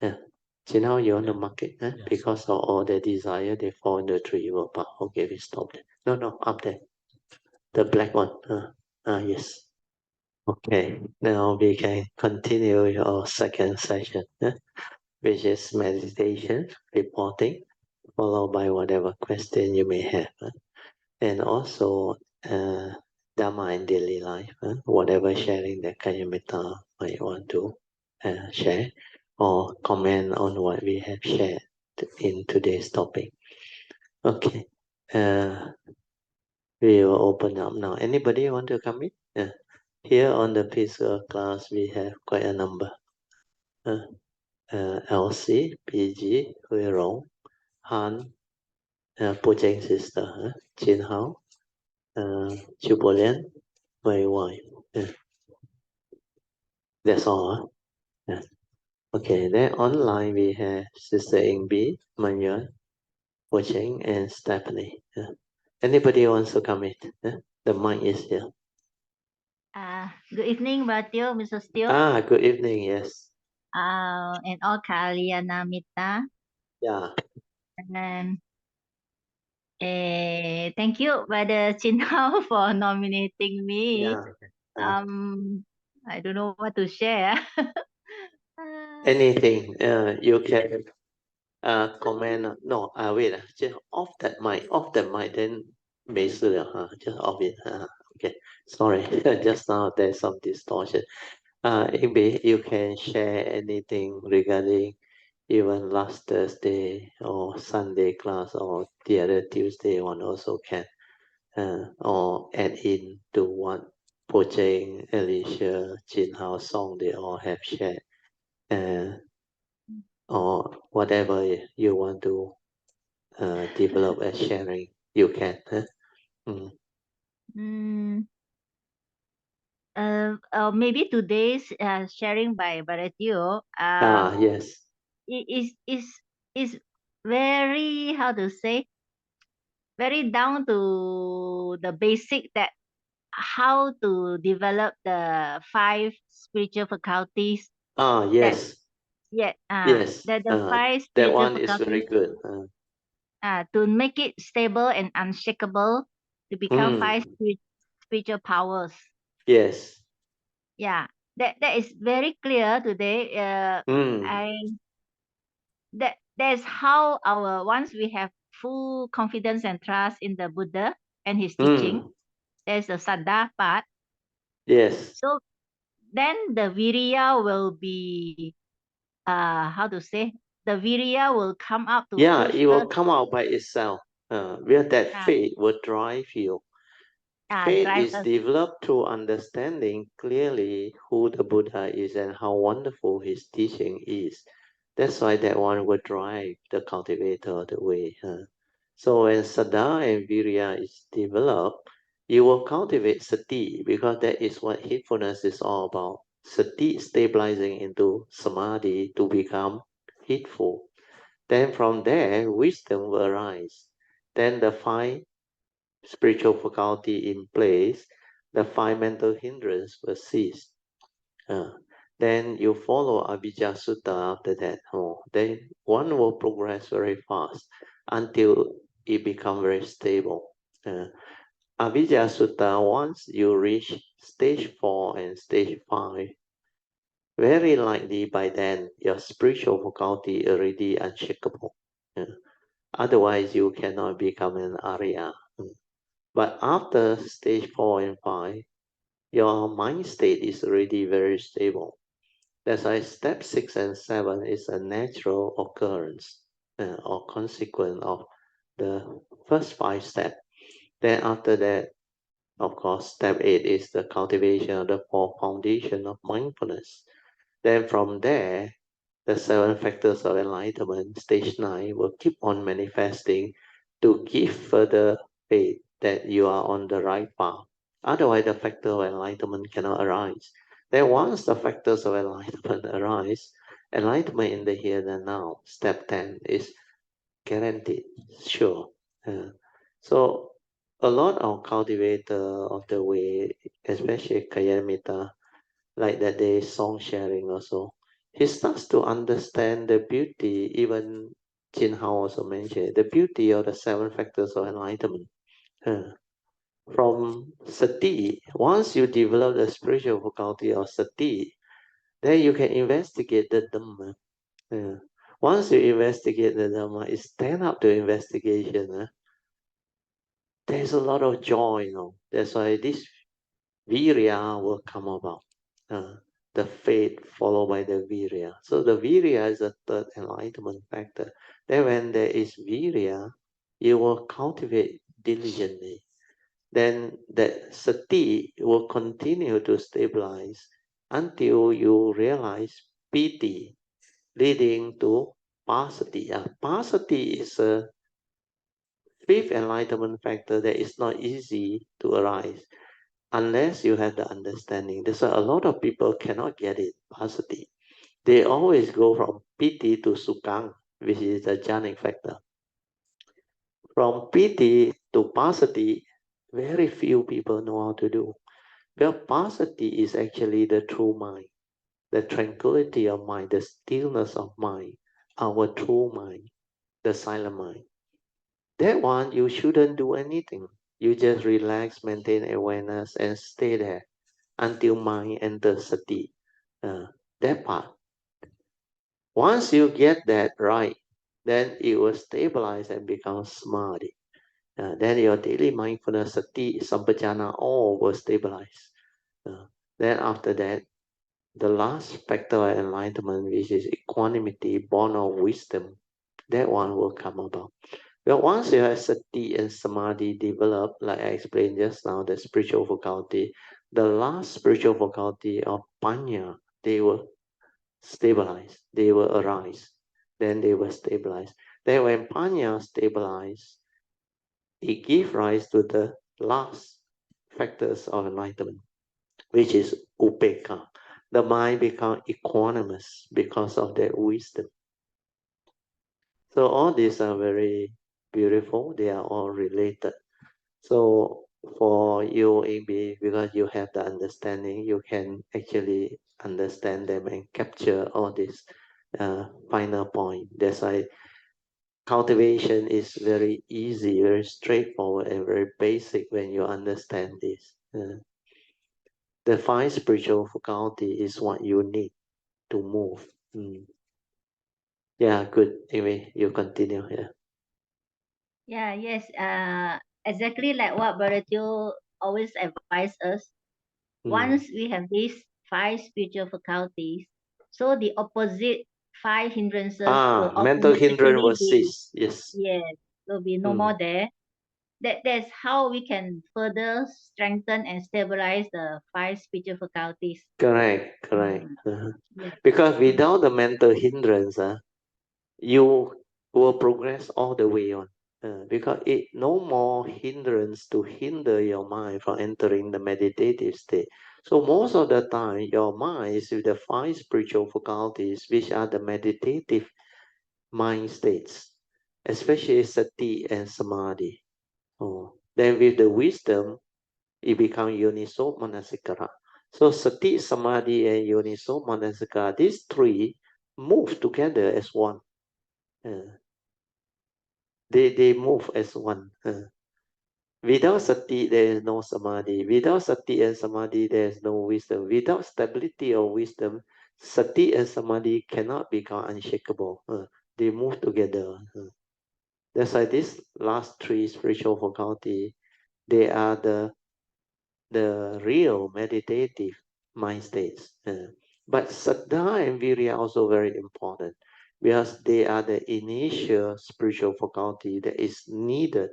Yeah. So now you want to mark it, huh? Yes. Because of all the desire, they fall into the three evil paths. Okay, we stop there. No, up there. The black one. Yes. Okay, now we can continue our second session, which is meditation, reporting, followed by whatever question you may have. And also Dharma in daily life, whatever sharing that Kayamita might want to share or comment on what we have shared in today's topic. Okay, we will open up now. Anybody want to come in? Here on the physical class, we have quite a number. LC, PG, Huy Rong, Han, Puja sister, Jin Hao, Chu Bo Lian, Wei Wai. That's all. Okay, then online we have Sister Eng Bee, Manuel, Ho Cheng, and Stephanie. Anybody wants to come in? The mic is here. Good evening, Batio, Mr. Steele. Good evening, yes. And all Kalyanamita. Yeah. And thank you, Brother Chin Hao, for nominating me. Yeah. I don't know what to share. Anything you can comment. No, wait, just off that mic, then 没事了 just off it. Okay, sorry, just now there's some distortion. Maybe you can share anything regarding even last Thursday or Sunday class or the other Tuesday one also can, or add in to what Pojeng, Alicia, Jin Hao Song they all have shared, or whatever you want to develop as sharing, you can. Maybe today's sharing by Baratio. Yes. Is very, how to say, very down to the basic, that how to develop the 5 spiritual faculties. Yes. Yes. That the 5 That spiritual one is faculties, very good. to make it stable and unshakable, to become 5 spiritual powers. Yes. Yeah, that is very clear today. That's how once we have full confidence and trust in the Buddha and his teaching, there's the Saddha part. Yes. So then the Virya will be, how to say, the Virya will come up to it will come out by itself. Where that faith will drive you. Faith is developed through understanding clearly who the Buddha is and how wonderful his teaching is. That's why that one will drive the cultivator the way. So when Saddha and Virya is developed, you will cultivate sati, because that is what heedfulness is all about. Sati stabilizing into samadhi to become heedful. Then from there, wisdom will arise. Then the 5 spiritual faculty in place, the 5 mental hindrance will cease. Then you follow Abhijja Sutta after that. Then one will progress very fast until it becomes very stable. Abhijja Sutta, once you reach stage 4 and stage 5, very likely by then your spiritual faculty already unshakable. Otherwise, you cannot become an Arya. But after stage 4 and 5, your mind state is already very stable. That's why step 6 and 7 is a natural occurrence or consequence of the first 5 steps. Then after that, of course, step 8 is the cultivation of the 4 foundation of mindfulness. Then from there, the 7 factors of enlightenment, stage 9, will keep on manifesting to give further faith that you are on the right path. Otherwise, the factor of enlightenment cannot arise. Then once the factors of enlightenment arise, enlightenment in the here and now, step 10, is guaranteed, sure. So a lot of cultivator of the way, especially Kayamita, like that day song sharing also, he starts to understand the beauty, even Jin Hao also mentioned, the beauty of the 7 factors of enlightenment. From sati, once you develop the spiritual faculty of sati, then you can investigate the Dhamma. Once you investigate the Dhamma, it stand up to investigation. There's a lot of joy, That's why this virya will come about. The faith followed by the virya. So the virya is the third enlightenment factor. Then when there is virya, you will cultivate diligently. Then that sati will continue to stabilize until you realize piti, leading to pasati. Pasati is a fifth enlightenment factor that is not easy to arise unless you have the understanding. That's why a lot of people cannot get it, pasati. They always go from piti to sukang, which is the jhanic factor. From piti to pasati, very few people know how to do. Well, pasati is actually the true mind, the tranquility of mind, the stillness of mind, our true mind, the silent mind. That one, you shouldn't do anything. You just relax, maintain awareness, and stay there until mind enters sati. That part. Once you get that right, then it will stabilize and become samadhi. Then your daily mindfulness, sati, sampajana, all will stabilize. Then after that, the last factor of enlightenment, which is equanimity, born of wisdom, that one will come about. Well, once you have sati and samadhi developed, like I explained just now, the spiritual faculty, the last spiritual faculty of panya, they will stabilize, they will arise, then they will stabilize. Then when panya stabilize, it gives rise to the last factors of enlightenment, which is upeka. The mind becomes equanimous because of that wisdom. So all these are very beautiful. They are all related. So for you, Eng Bee, because you have the understanding, you can actually understand them and capture all this final point. That's why cultivation is very easy, very straightforward, and very basic when you understand this. The 5 spiritual faculty is what you need to move. Yeah, good. Anyway, you continue here. Yeah, yes. Exactly like what Brother Teo always advise us. Once we have these 5 spiritual faculties, so the opposite 5 hindrances will mental hindrance will automatically be, cease. Yes. yes, will be no more there. That's how we can further strengthen and stabilize the 5 spiritual faculties. Correct. Yes. Because without the mental hindrance, you will progress all the way on. Because it no more hindrance to hinder your mind from entering the meditative state. So most of the time, your mind is with the 5 spiritual faculties, which are the meditative mind states, especially sati and samadhi. Then with the wisdom, it becomes yoniso manasikara. So sati, samadhi, and yoniso manasikara, these 3 move together as one. They move as one. Without sati, there is no samadhi. Without sati and samadhi, there is no wisdom. Without stability of wisdom, sati and samadhi cannot become unshakable. They move together. That's why these last 3 spiritual faculty, they are the real meditative mind states. But saddha and virya are also very important because they are the initial spiritual faculty that is needed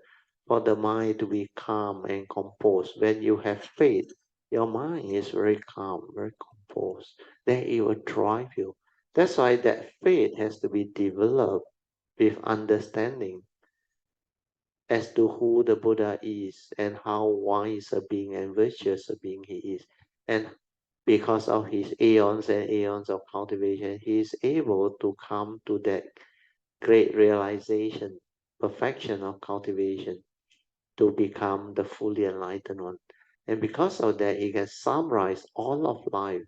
for the mind to be calm and composed. When you have faith, your mind is very calm, very composed. pose, then it will drive you. That's why that faith has to be developed with understanding as to who the Buddha is and how wise a being and virtuous a being he is. And because of his aeons and aeons of cultivation, he is able to come to that great realization, perfection of cultivation, to become the fully enlightened one. And because of that, he can summarize all of life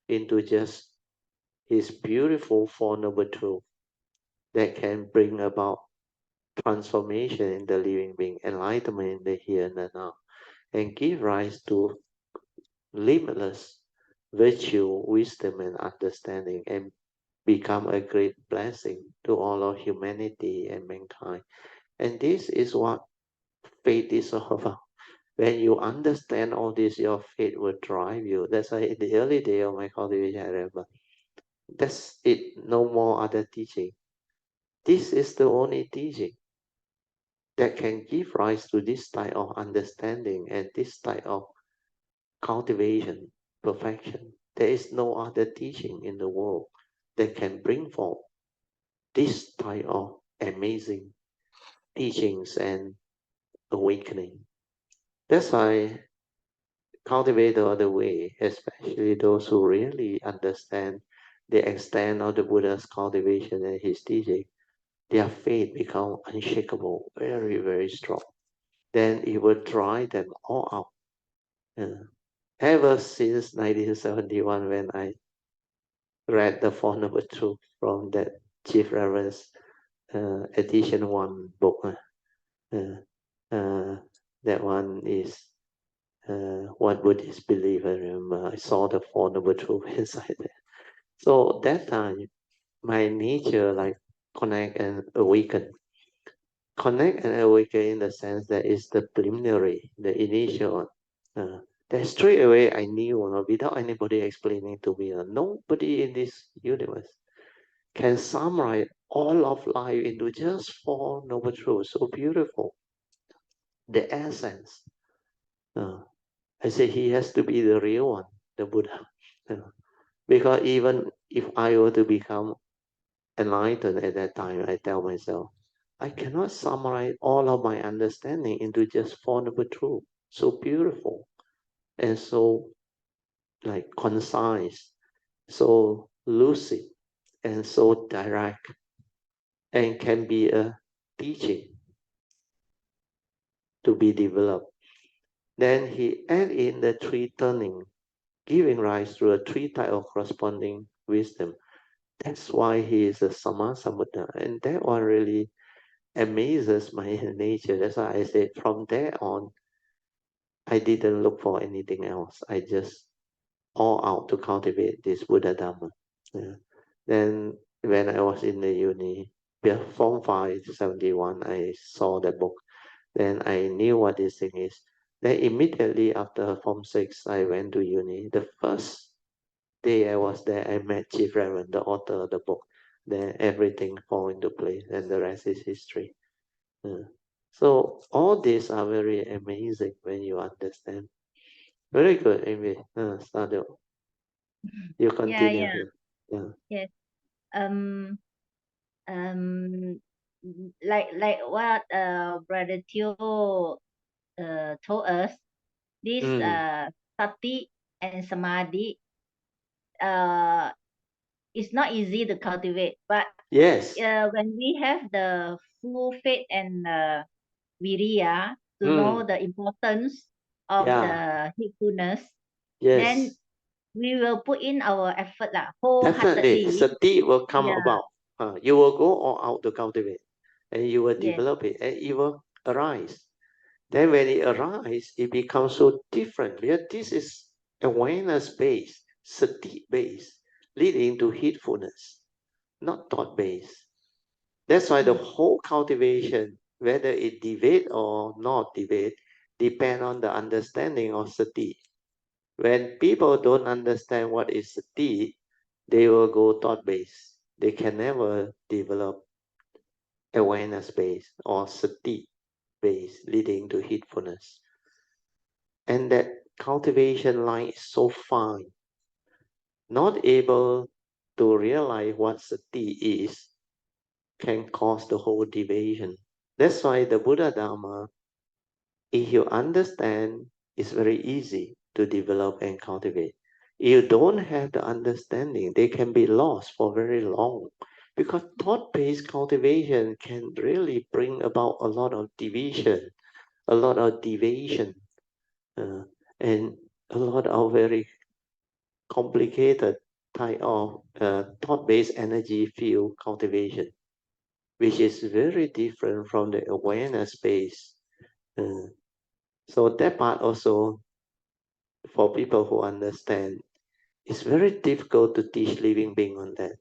into just his beautiful Four Noble Truths that can bring about transformation in the living being, enlightenment in the here and the now, and give rise to limitless virtue, wisdom, and understanding, and become a great blessing to all of humanity and mankind. And this is what faith is all about. When you understand all this, your faith will drive you. That's why in the early day of my cultivation, I remember, that's it, no more other teaching. This is the only teaching that can give rise to this type of understanding and this type of cultivation, perfection. There is no other teaching in the world that can bring forth this type of amazing teachings and awakening. That's why cultivate the other way, especially those who really understand the extent of the Buddha's cultivation and his teaching, their faith become unshakable, very, very strong. Then it will drive them all out. Ever since 1971, when I read the Four Noble Truths from that Chief Reverend's edition 1 book, that one is what Buddhists believe. I remember I saw the Four Noble Truths inside there. So that time, my nature like connect and awaken. Connect and awaken in the sense that is the preliminary, the initial one. That straight away I knew, without anybody explaining to me, nobody in this universe can summarize all of life into just Four Noble Truths. So beautiful. The essence. I say he has to be the real one, the Buddha. Because even if I were to become enlightened at that time, I tell myself, I cannot summarize all of my understanding into just Four Noble Truths. So beautiful and so like concise, so lucid, and so direct, and can be a teaching to be developed. Then he add in the three turning, giving rise to a three type of corresponding wisdom. That's why he is a Sammasambuddha, and that one really amazes my nature. That's why I said from there on, I didn't look for anything else. I just all out to cultivate this Buddha Dhamma. Yeah. Then when I was in the uni, Form 571, I saw the book. Then I knew what this thing is. Then immediately after Form 6, I went to uni. The first day I was there, I met Chief Reverend, the author of the book. Then everything fall into place, and the rest is history. So all these are very amazing when you understand. Very good, Amy. Started. You continue Yeah. here. Yeah. Yes. Um. Um. Like what Brother Teo told us, this sati and samadhi it's not easy to cultivate, but Yes. when we have the full faith and viriya to know the importance of Yeah. the heedfulness, then Yes. we will put in our effort Definitely. wholeheartedly. Sati will come Yeah, about. You will go all out to cultivate, and you will yes, develop it, and it will arise. Then when it arises, it becomes so different. Because this is awareness based, sati based, leading to heedfulness, not thought based. That's why the whole cultivation, whether it debate or not debate, depend on the understanding of sati. When people don't understand what is sati, they will go thought based. They can never develop awareness based or sati based, leading to heedfulness. And that cultivation line is so fine. not able to realize what sati is, can cause the whole deviation. That's why the Buddha Dharma, if you understand, it's very easy to develop and cultivate. If you don't have the understanding, they can be lost for very long. Because thought-based cultivation can really bring about a lot of division, a lot of deviation, and a lot of very complicated type of thought-based energy field cultivation, which is very different from the awareness-based. So that part also, for people who understand, it's very difficult to teach living being on that.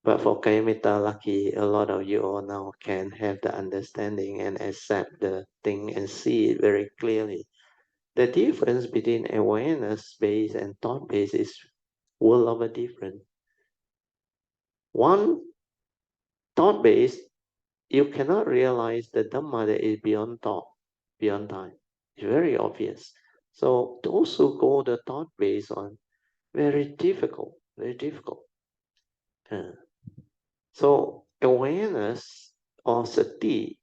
But for Kayamita, lucky a lot of you all now can have the understanding and accept the thing and see it very clearly. The difference between awareness-based and thought-based is world of a different. One thought-based, you cannot realize the Dhamma that is beyond thought, beyond time. It's very obvious. So those who go the thought-based on, very difficult, very difficult. So awareness or sati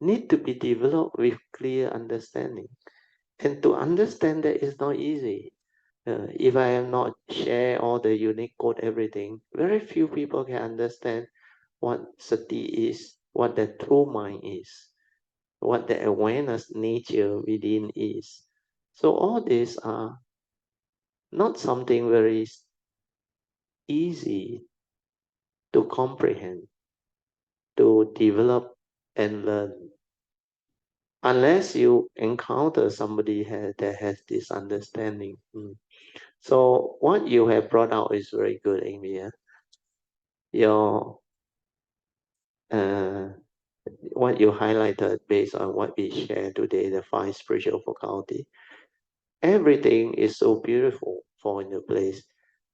need to be developed with clear understanding. And to understand that is not easy. If I have not shared all the unique code, everything, very few people can understand what sati is, what the true mind is, what the awareness nature within is. So all these are not something very easy to comprehend, to develop and learn. Unless you encounter somebody that has this understanding. So what you have brought out is very good, Amy. Your what you highlighted based on what we shared today, the 5 spiritual faculty. Everything is so beautiful for in the place,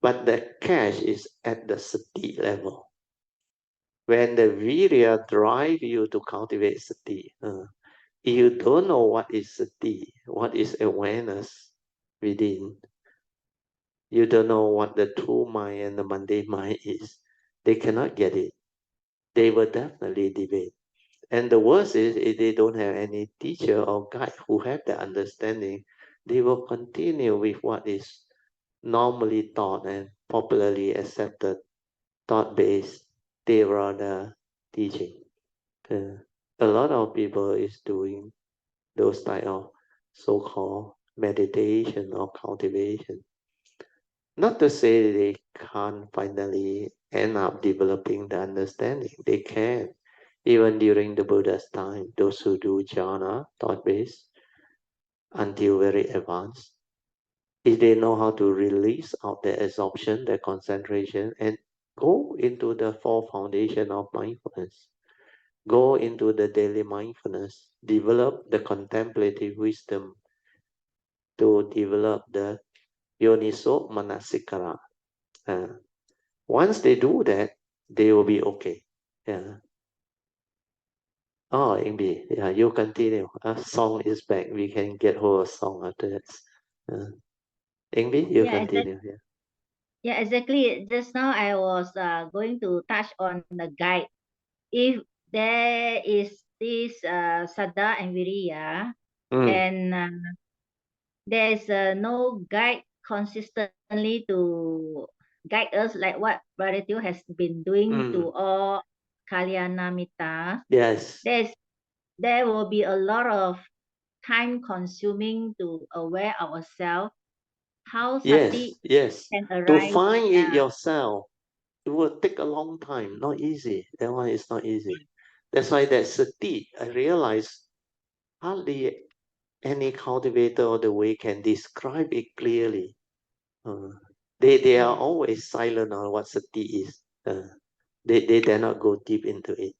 but the catch is at the sati level. When the virya drive you to cultivate sati, if you don't know what is sati, what is awareness within, you don't know what the true mind and the mundane mind is, they cannot get it. They will definitely debate. And the worst is if they don't have any teacher or guide who have the understanding, they will continue with what is normally taught and popularly accepted thought-based Theravada teaching. A lot of people is doing those type of so-called meditation or cultivation. Not to say they can't finally end up developing the understanding. They can. Even during the Buddha's time, those who do jhana, thought-based, until very advanced, if they know how to release out the absorption, the concentration, and go into the 4 foundation of mindfulness, go into the daily mindfulness, develop the contemplative wisdom, to develop the yoniso manasikara. Once they do that, they will be okay. Yeah. Oh, Eng Bee, yeah, you continue. Song is back. We can get hold of song after that. Eng Bee, you Yeah, continue. Yeah. yeah, exactly. Just now I was going to touch on the guide. If there is this Sada and Viriya, Mm, and there is no guide consistently to guide us like what Brother Teo has been doing to mm, all Kalyana Mittas, yes, there will be a lot of time consuming to aware ourselves how yes, sati yes. can To arise. find it Yeah. yourself, it will take a long time. Not easy. That one is not easy. That's why that sati, I realize hardly any cultivator of the way can describe it clearly. They are Yes. always silent on what sati is. They dare not go deep into it.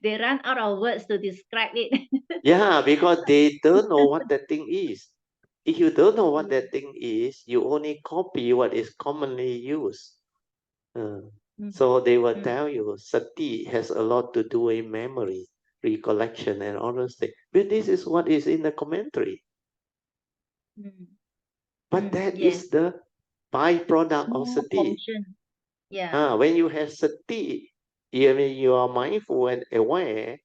They run out of words to describe it. Yeah, because they don't know what that thing is. If you don't know what that thing is, you only copy what is commonly used. Mm, So they will mm, tell you sati has a lot to do with memory, recollection, and all those things. But this is what is in the commentary. mm. But that yes. is the byproduct of Small sati. portion. Yeah. When you have sati, when you are mindful and aware,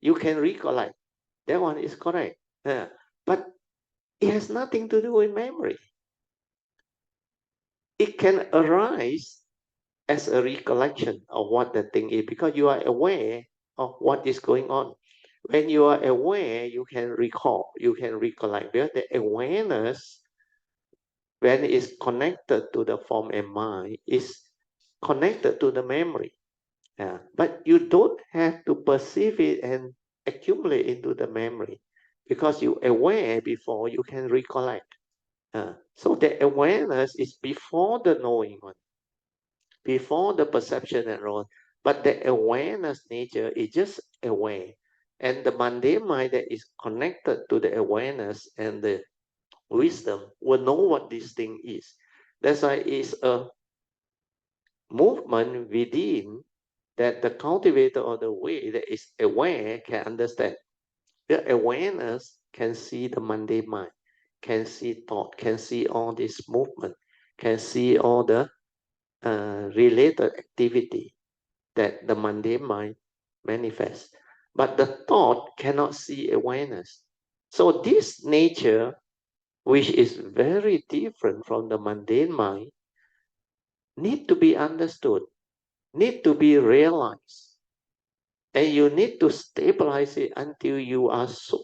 you can recollect. That one is correct. But it has nothing to do with memory. It can arise as a recollection of what the thing is because you are aware of what is going on. When you are aware, you can recall, you can recollect. Because the awareness, when it is connected to the form and mind, is connected to the memory. But you don't have to perceive it and accumulate into the memory because you aware before you can recollect. So the awareness is before the knowing one, before the perception and all. But the awareness nature is just aware. And the mundane mind that is connected to the awareness and the wisdom will know what this thing is. That's why it's a movement within that the cultivator of the way that is aware can understand. The awareness can see the mundane mind, can see thought, can see all this movement, can see all the related activity that the mundane mind manifests. But the thought cannot see awareness. So this nature, which is very different from the mundane mind, need to be understood, need to be realized. And you need to stabilize it until you are so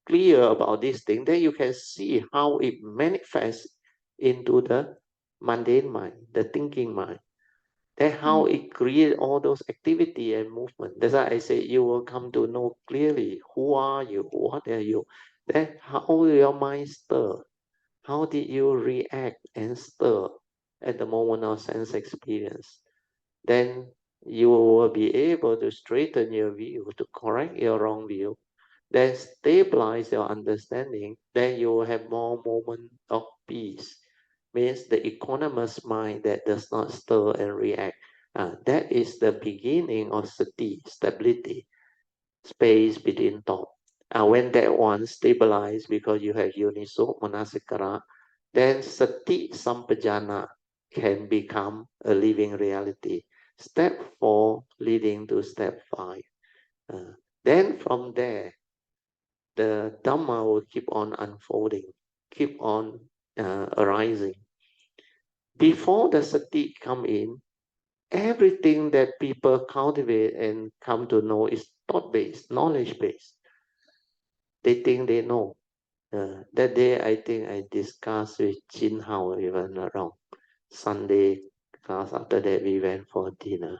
clear about this thing, then you can see how it manifests into the mundane mind, the thinking mind. Then how it creates all those activity and movement. That's why I say you will come to know clearly who are you, what are you. Then how will your mind stir? How did you react and stir at the moment of sense experience? Then you will be able to straighten your view, to correct your wrong view, then stabilize your understanding, then you will have more moment of peace. Means the equanimous mind that does not stir and react. That is the beginning of sati, stability, space between thought. When that one stabilized because you have yoniso manasikara, then sati sampajana can become a living reality. Step 4 leading to step 5. Then from there, the Dhamma will keep on unfolding, keep on arising. Before the sati come in, everything that people cultivate and come to know is thought-based, knowledge-based. They think they know. That day, I think I discussed with Jin Hao, if I'm not wrong. Sunday class, after that we went for dinner.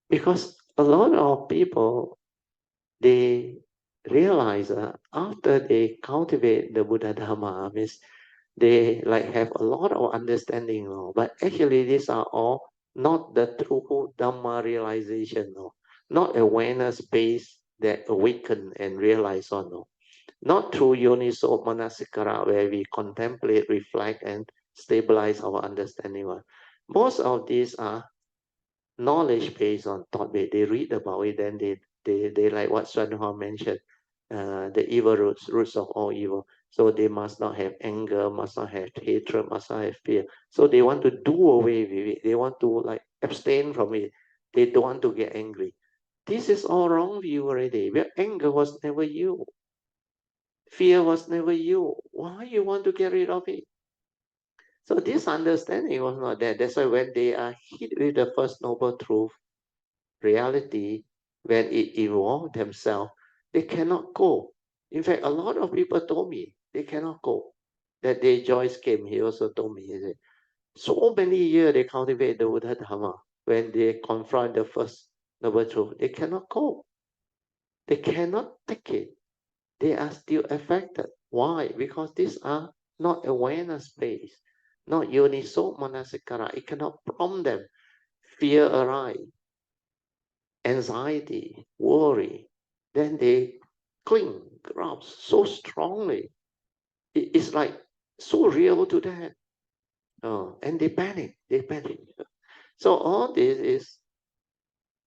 Because a lot of people, they realize after they cultivate the Buddha Dhamma, means they like have a lot of understanding, but actually these are all not the true Dhamma realization, not awareness based that awaken and realize on, not through yoniso manasikara where we contemplate, reflect, and stabilize our understanding. Most of these are knowledge based on thought based. They read about it, then they like what Hsuan mentioned, the evil roots of all evil. So they must not have anger, must not have hatred, must not have fear. So they want to do away with it. They want to like abstain from it. They don't want to get angry. This is all wrong view already. Where anger was never you. Fear was never you. Why you want to get rid of it? So this understanding was not there. That's why when they are hit with the first noble truth, reality, when it evolved themselves, they cannot go. In fact, a lot of people told me they cannot go. That day Joyce came, he also told me, he said, so many years they cultivate the Buddha Dhamma. When they confront the first noble truth, they cannot go. They cannot take it. They are still affected. Why? Because these are not awareness based, not yoniso manasikara. It cannot prompt them. Fear arise, anxiety, worry. Then they cling, grasp so strongly. It's like so real to them. And they panic. They panic. So all this is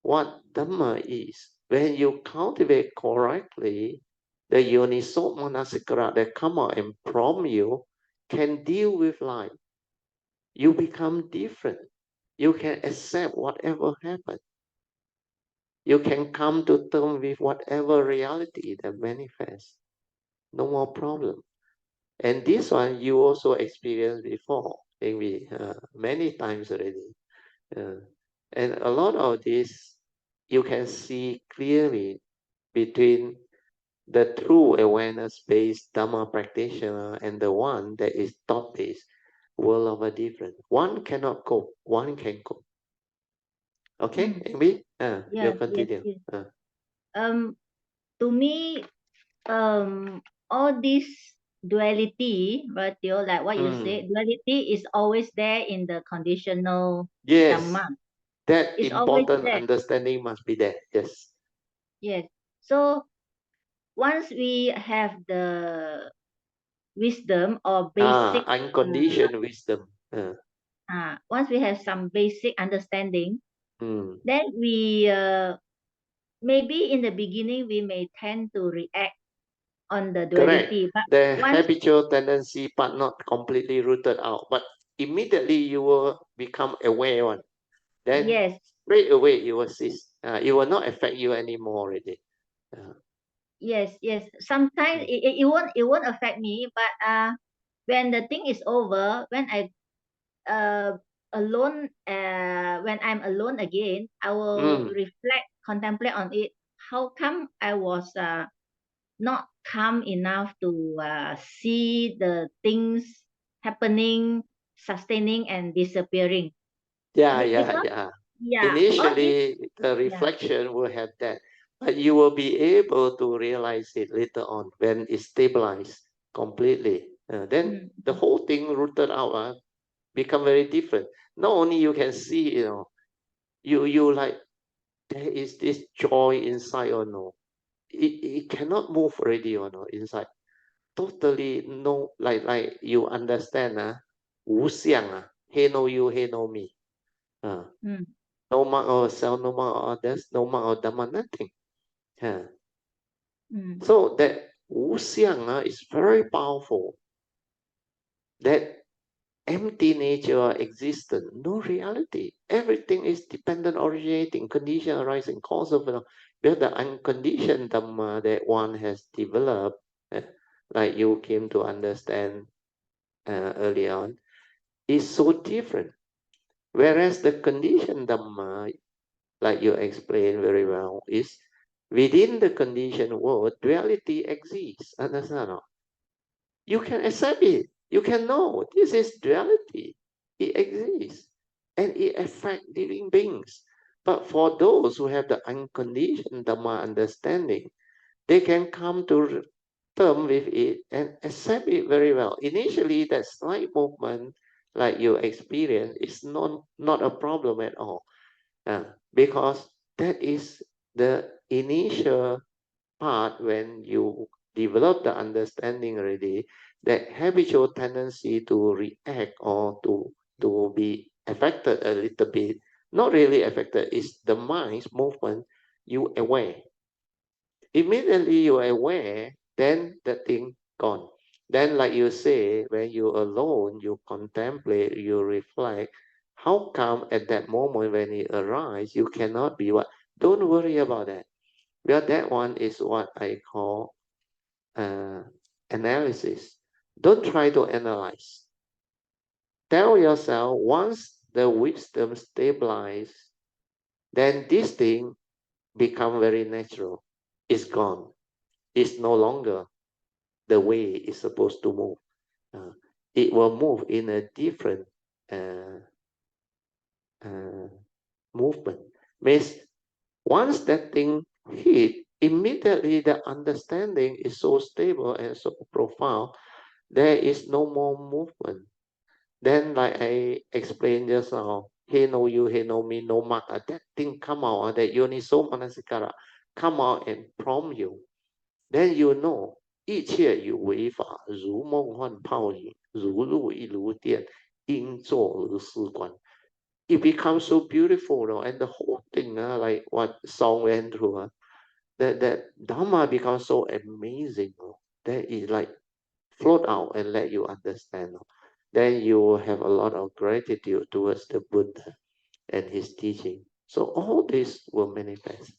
what Dhamma is. When you cultivate correctly, the yoniso manasikara that come out and prompt you can deal with life. You become different. You can accept whatever happens. You can come to terms with whatever reality that manifests. No more problem. And this one you also experienced before, maybe many times already. And a lot of this you can see clearly between the true awareness-based Dhamma practitioner and the one that is thought-based, world of a difference. One cannot cope, one can cope. Okay, Amy? You Yes, continue. yes. To me, all this duality, right, like what you say, duality is always there in the conditional Yes, Dhamma. that It's always important there. understanding must be there. Yes. Yes. So once we have the wisdom or basic, Unconditioned wisdom. once we have some basic understanding, Mm. then we maybe in the beginning we may tend to react on the Correct. duality, but The once habitual tendency part not completely rooted out, but immediately you will become aware one. Then yes, straight away you will cease. It will not affect you anymore already. yes, sometimes it won't affect me, but when the thing is over, when I alone, when I'm alone again, I will reflect, contemplate on it. How come I was not calm enough to see the things happening, sustaining and disappearing? Because all this, Initially, the reflection will have that, but you will be able to realize it later on when it's stabilized completely. Then the whole thing rooted out become very different. Not only you can see, you like there is this joy inside or no. It cannot move already or no inside. Totally no, like you understand 无相he no you, he no me. No mark of self, no mark of others, no mark of Dhamma, nothing. So that 无相 is very powerful. That empty nature existence, no reality. Everything is dependent, originating, condition arising, cause of the unconditioned Dhamma that one has developed, like you came to understand early on, is so different. Whereas the conditioned Dhamma, like you explained very well, is within the conditioned world, duality exists. Understand? You can accept it. You can know this is duality. It exists and it affects living beings. But for those who have the unconditioned Dhamma understanding, they can come to term with it and accept it very well. Initially, that slight movement, like you experience, is not a problem at all. Because that is the initial part when you develop the understanding already, that habitual tendency to react or to be affected a little bit, not really affected, is the mind's movement, you aware. Immediately you are aware, then the thing gone. Then like you say, when you're alone, you contemplate, you reflect, how come at that moment when it arises, you cannot be what? Don't worry about that. Well, that one is what I call analysis. Don't try to analyze. Tell yourself once the wisdom stabilizes, then this thing become very natural. It's gone. It's no longer the way it's supposed to move. It will move in a different movement. Means once that thing hit, immediately the understanding is so stable and so profound, there is no more movement. Then, like I explained just now, he know you, he know me, no mark. That thing come out, that yoniso manasikara come out and prompt you. Then you know, 一切有为法，如梦幻泡影，如露亦如电，应作而思观。It becomes so beautiful, and the whole thing, like what song went through, that Dhamma becomes so amazing. That is like float out and let you understand. Then you will have a lot of gratitude towards the Buddha and his teaching. So all this will manifest.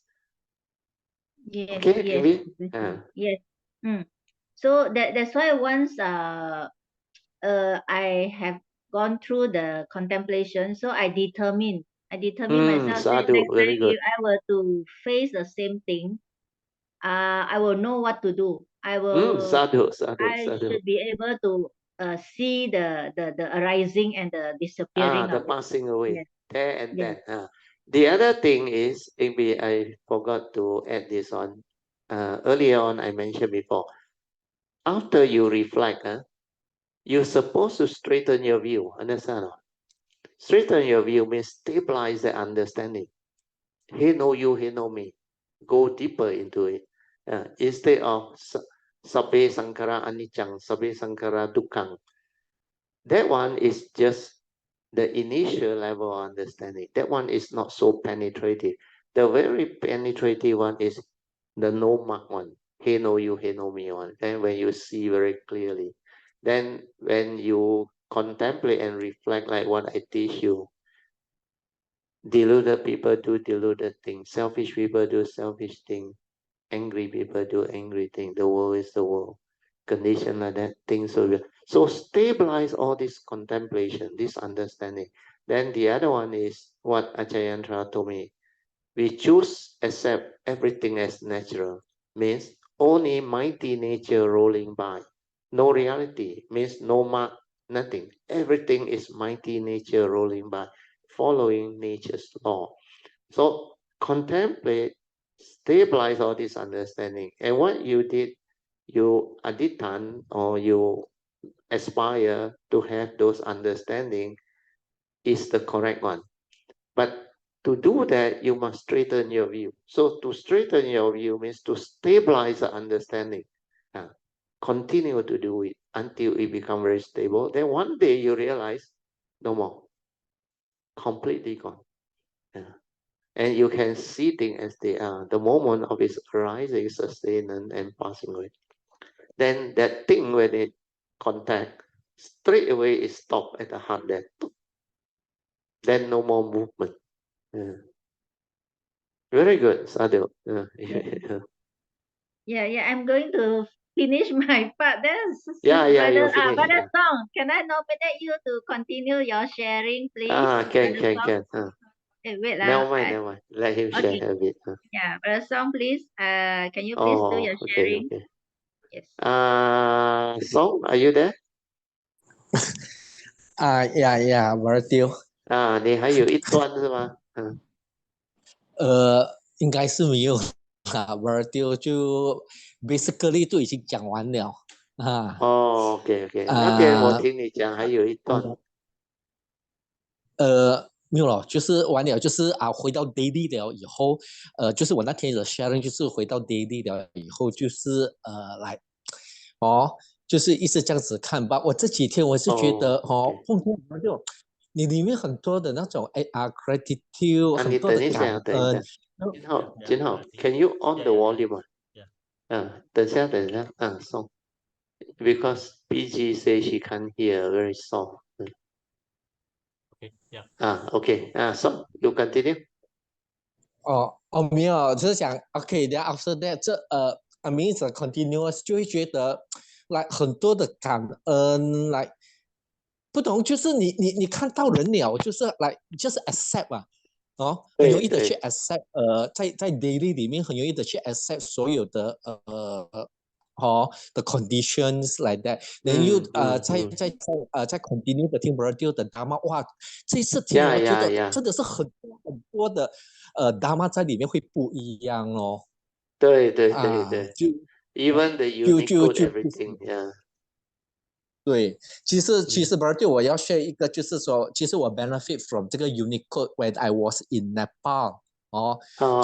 Yes, Okay, yes, Amy? yes. So that's why once I have gone through the contemplation, so I determine myself that Sadhu, next very time good. if I were to face the same thing, I will know what to do. Sadhu, I sadhu. should be able to see the arising and the disappearing The of it. passing away. Yes. There and Yes. then. The other thing is, maybe I forgot to add this on. Earlier on, I mentioned before. After you reflect, you're supposed to straighten your view. Understand? Straighten your view means stabilize the understanding. He know you, he know me. Go deeper into it. Instead of sabbe sankara anicang, sabbe sankara dukkang. That one is just the initial level of understanding. That one is not so penetrative. The very penetrative one is the no mark one. He know you, he know me one. Then when you see very clearly, then when you contemplate and reflect like what I teach you, deluded people do deluded things, selfish people do selfish things, angry people do angry things. The world is the world. Condition like that, things so real. So stabilize all this contemplation, this understanding. Then the other one is what Achayantra told me. We choose accept everything as natural. Means only mighty nature rolling by. No reality means no mark, nothing. Everything is mighty nature rolling by, following nature's law. So contemplate, stabilize all this understanding. And what you did, you aditan or you aspire to have those understanding is the correct one. But to do that, you must straighten your view. So to straighten your view means to stabilize the understanding. Continue to do it until it becomes very stable. Then one day you realize, no more, completely gone. And you can see things as they are. The moment of its arising, sustaining, and passing away. Then that thing when it contact, straight away it stop at the heart there. Then no more movement. Very good, Sadhu. Yeah. I'm going to finish my part. There's Yeah, you finish. Brother Song. Can I nominate you to continue your sharing, please? Can. Wait Never mind. Let him share a bit. Yeah, Brother Song, please. Can you please do your sharing? Okay. Yes. Song, are you there? 我的丢。你还有一段是吗？应该是没有我的丢就 basically 都已经讲完了OK，那边我听你讲还有一段。没有了，就是完了，就是回到 daily 了以后，就是我那天的 sharing 就是回到 daily 了以后，就是来就是一直这样子看吧。我这几天我是觉得就你里面很多的那种gratitude，很多的感恩。金浩 ，Can you on the volume？ 等下，Song。Because PG say she can't hear very soft. Okay. So you continue. 没有，就是想 OK，then after that 这I mean it's a continuous 就会觉得来很多的感恩来不懂，就是你看到人了，就是来就是 accept 很容易的去 accept，在 daily 里面很容易的去 accept 所有的the conditions like that， then you 在 continue 的听 radio 的 Dharma， 哇，这次听我觉得真的是很多的Dharma 在里面会不一样哦。对，就 even the unique everything， 对，其实 Bertie 我要 share 一个，就是说，其实我 benefit from 这个 unique code when I was in Nepal，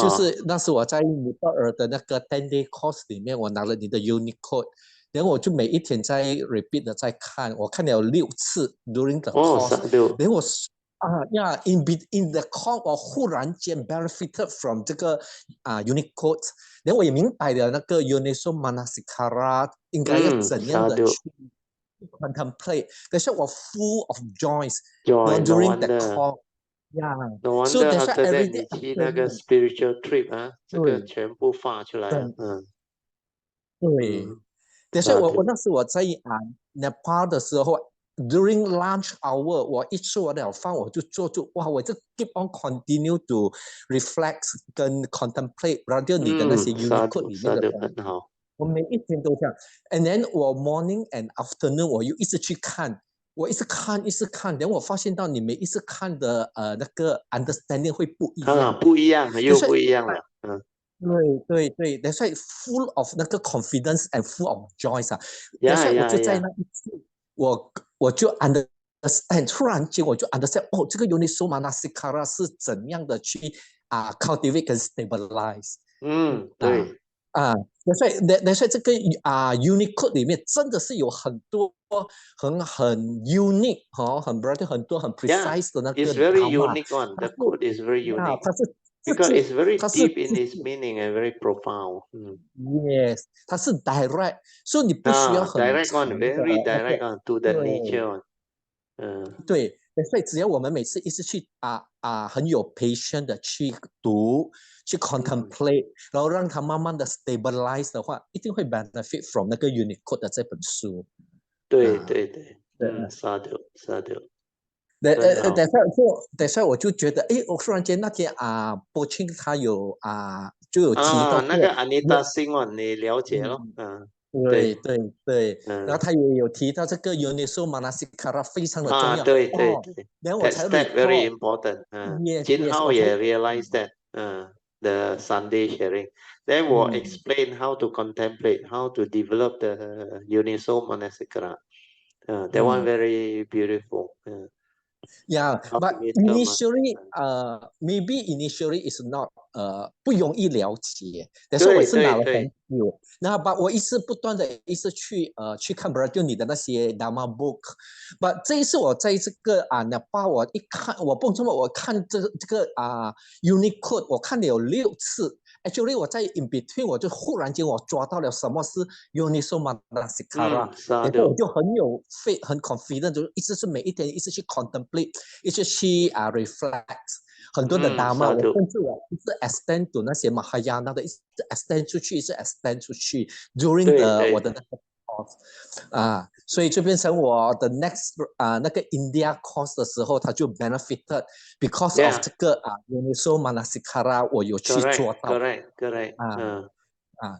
就是那时我在尼泊尔的那个 10-day course 里面，我拿了你的 unique code， 然后我就每一天在 repeat 的在看，我看了6次 during the course，然后 in the call 我忽然间 benefited from 这个Unicode， 然后我也明白了那个 Uniso Manasikara 应该要怎样的去 contemplate， 但是我 full of joys during that call。No wonder after that 你去那个 spiritual trip 这个全部发出来了。对，但是我那时我在Nepal 的时候 ，during lunch hour， 我一吃我了饭，我就做哇，我就 keep on continue to reflect 跟 contemplate， 然后你的那些 Unicode 里面的东西，我每一天都这样。And then 我 morning and afternoon 我又一直去看，我一直看，然后我发现到你每一次看的那个 understanding 会不一样，不一样，又不一样了。对 ，that's why full of 那个 confidence and full of joys that's why 我就在那一次，我就 understand， 突然间我就 understand， 这个 Uniso Manasikara 是怎样的去cultivate 跟 stabilize。对。that's why 这个Unicode 里面真的是有很多很 unique 很多很 precise 的那个 It's very Dharma， unique one. The code is very unique. 它是 because it's very deep in its meaning and very profound. Yes， 它是 direct， 所以你不需要很 direct one, very direct one to the nature one。对，所以只要我们每次一直去很有 patient 的去读，去 contemplate，然后让它慢慢的 stabilize 的话，一定会 benefit from 那个 Unicode 的这本书。对，沙丢。等下我就觉得，我突然间那天波清他有就有提到那个 Anita Singh 你了解咯？对，然后他也有提到这个 Uniso Manasikara 非常的重要。对，然后我才 That very important。金浩也 realize that。The Sunday sharing. Then 我 explain how to contemplate, how to develop the Uniso Manasikara. That one very beautiful. But initially, maybe initially is not 不容易了解，但是我是拿了很久。那把我一直不断的去看，不是就你的那些 Dharma book。But 这一次我在这个Nepal 我一看，我看这个Unicode 我看了有6次。Actually 我在 in between 我就忽然间我抓到了什么是 Uniso Manasikara， 然后我就很 confident， 就一直是每一天一直去 contemplate， 一直去reflect 很多的 Dharma， 我甚至我一直 extend to 那些 Mahayana 的，一直 extend 出去 during 我的那个 course 所以就变成我的 next 那个 India course 的时候，他就 benefited because of 这个Uniso Manasikara 我有去做到。Correct.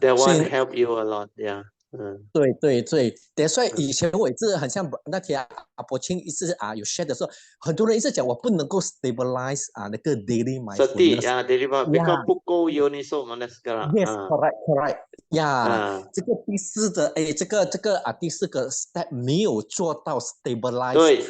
That one help you a lot. 对，所以以前我一直很像那天伯清一直有 share 的时候，很多人一直讲我不能够 stabilize 那个 daily mindfulness。daily because 不够 Uniso Manasikara。Yes, correct. 这个第四的这个第4个 step 没有做到 stabilize。对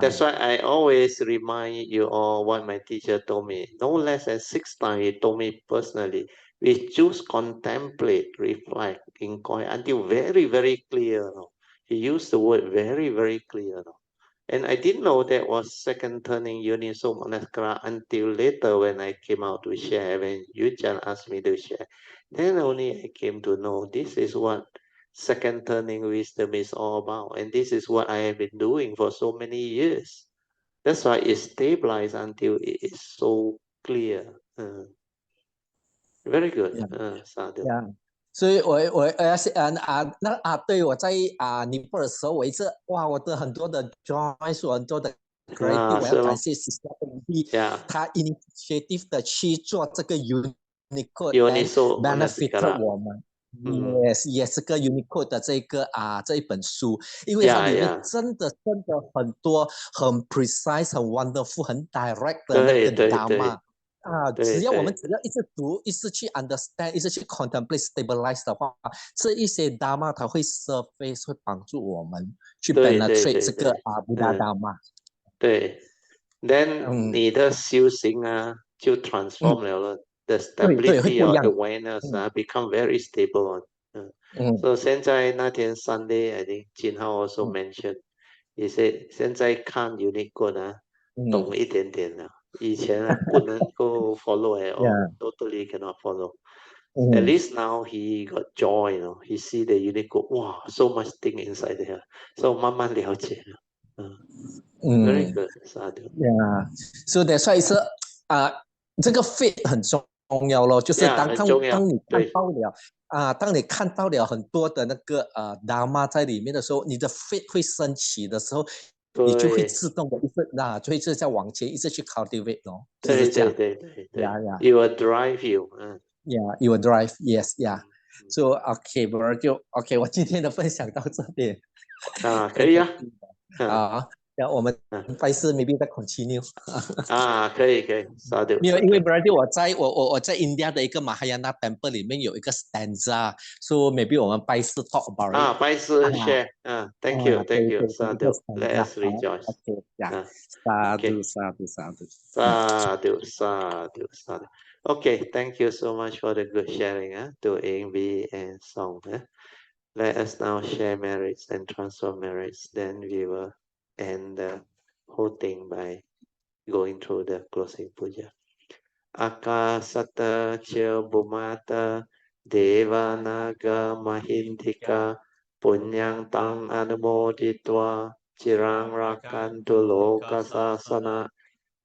That's why I always remind you all what my teacher told me. No less than 6 times he told me personally. We choose contemplate, reflect, inquire until very, very clear. He used the word very, very clear. And I didn't know that was second turning Uniso Manasikara until later when I came out to share, when Yujan asked me to share. Then only I came to know this is what second turning wisdom is all about. And this is what I have been doing for so many years. That's why it's stabilized until it is so clear. Very good. 所以我对我在尼泊尔的时候，我一直我的很多的 joy， 很多的 gratitude， 我要感谢 Sis Eng Bee， 他 initiative 的去做这个 Unicode and benefit 我们。也是个 Unicode 的这一本书，因为它里面真的很多很 precise、很 wonderful、很 direct 的那个 Dharma。只要我们一直读，一直去 understand， 一直去 contemplate stabilize 的话，这一些 Dharma 它会 surface， 会帮助我们去 penetrate 这个Buddha Dharma。对 ，then 你的修行就 transform 了 the stability of awareness become very stable。So 现在那天 Sunday I think 金浩 also mentioned， he said 现在看 Unicode 懂一点点了。以前不能够 follow at all, Yeah. totally cannot follow. At least now he got joy, he see the unique, wow, so much thing inside there. So 慢慢了解了。Very good, sadhu. Yeah. So that's why 是这个 faith 很重要咯，就是当你看到了当你看到了很多的那个Dharma 在里面的时候，你的 faith 会升起的时候，你就会自动的就会在往前一直去 cultivate 咯，就是这样。对。It will drive you. Yeah, it will drive. Yes, yeah. So OK, bro, 就 OK， 我今天的分享到这边。可以然后我们拜师 maybe 再 continue 可以 sadhu。因为 brother 我在 India 的一个 Mahayana temple 里面有一个 stanza， so maybe 我们拜师 talk about it。拜师 share。Thank you sadhu。 Let us rejoice。 sadhu。 Okay, thank you so much for the good sharing to Eng Bee and Song. Let us now share merits and transfer merits. Then we will end the whole thing by going through the closing puja. Akasata Chil Bhumata Devanaga Mahintika Punyang Tang Anumoditwa Chirang Rakantu Lokasasana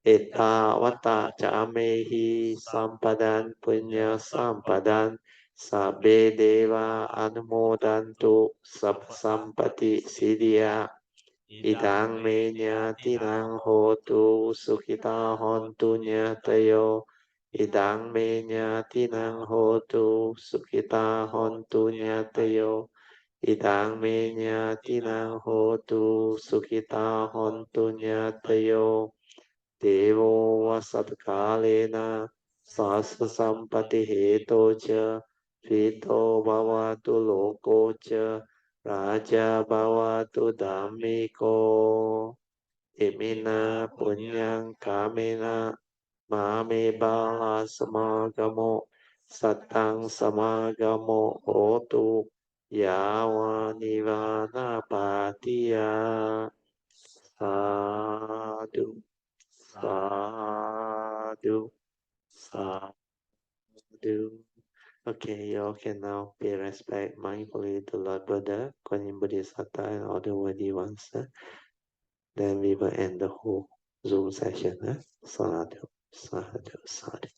Etawata Chamehi Sampadan Punya Sampadan Sabbe Deva Anumodantu Sampati Siddhya Idang me nyatinang hotu sukhita hontu nyatayo. Idang me nyatinang hotu sukhita hontu nyatayo. Idang me nyatinang hotu sukhita hontu nyatayo. Devo vasatkalena sasa sampati heto cha Vito bhavatu loko cha Raja bhavatu dhammiko. Imina punyang kamena mame bala samagamo Satang samagamo hotu Yawa nivana patiya. Sadhu. Sadhu. Okay, you all can now pay respect mindfully to Lord Buddha, Kuan Yin Bodhisattva, and all the worthy ones. Then we will end the whole Zoom session. Sadhu, sadhu, sadhu.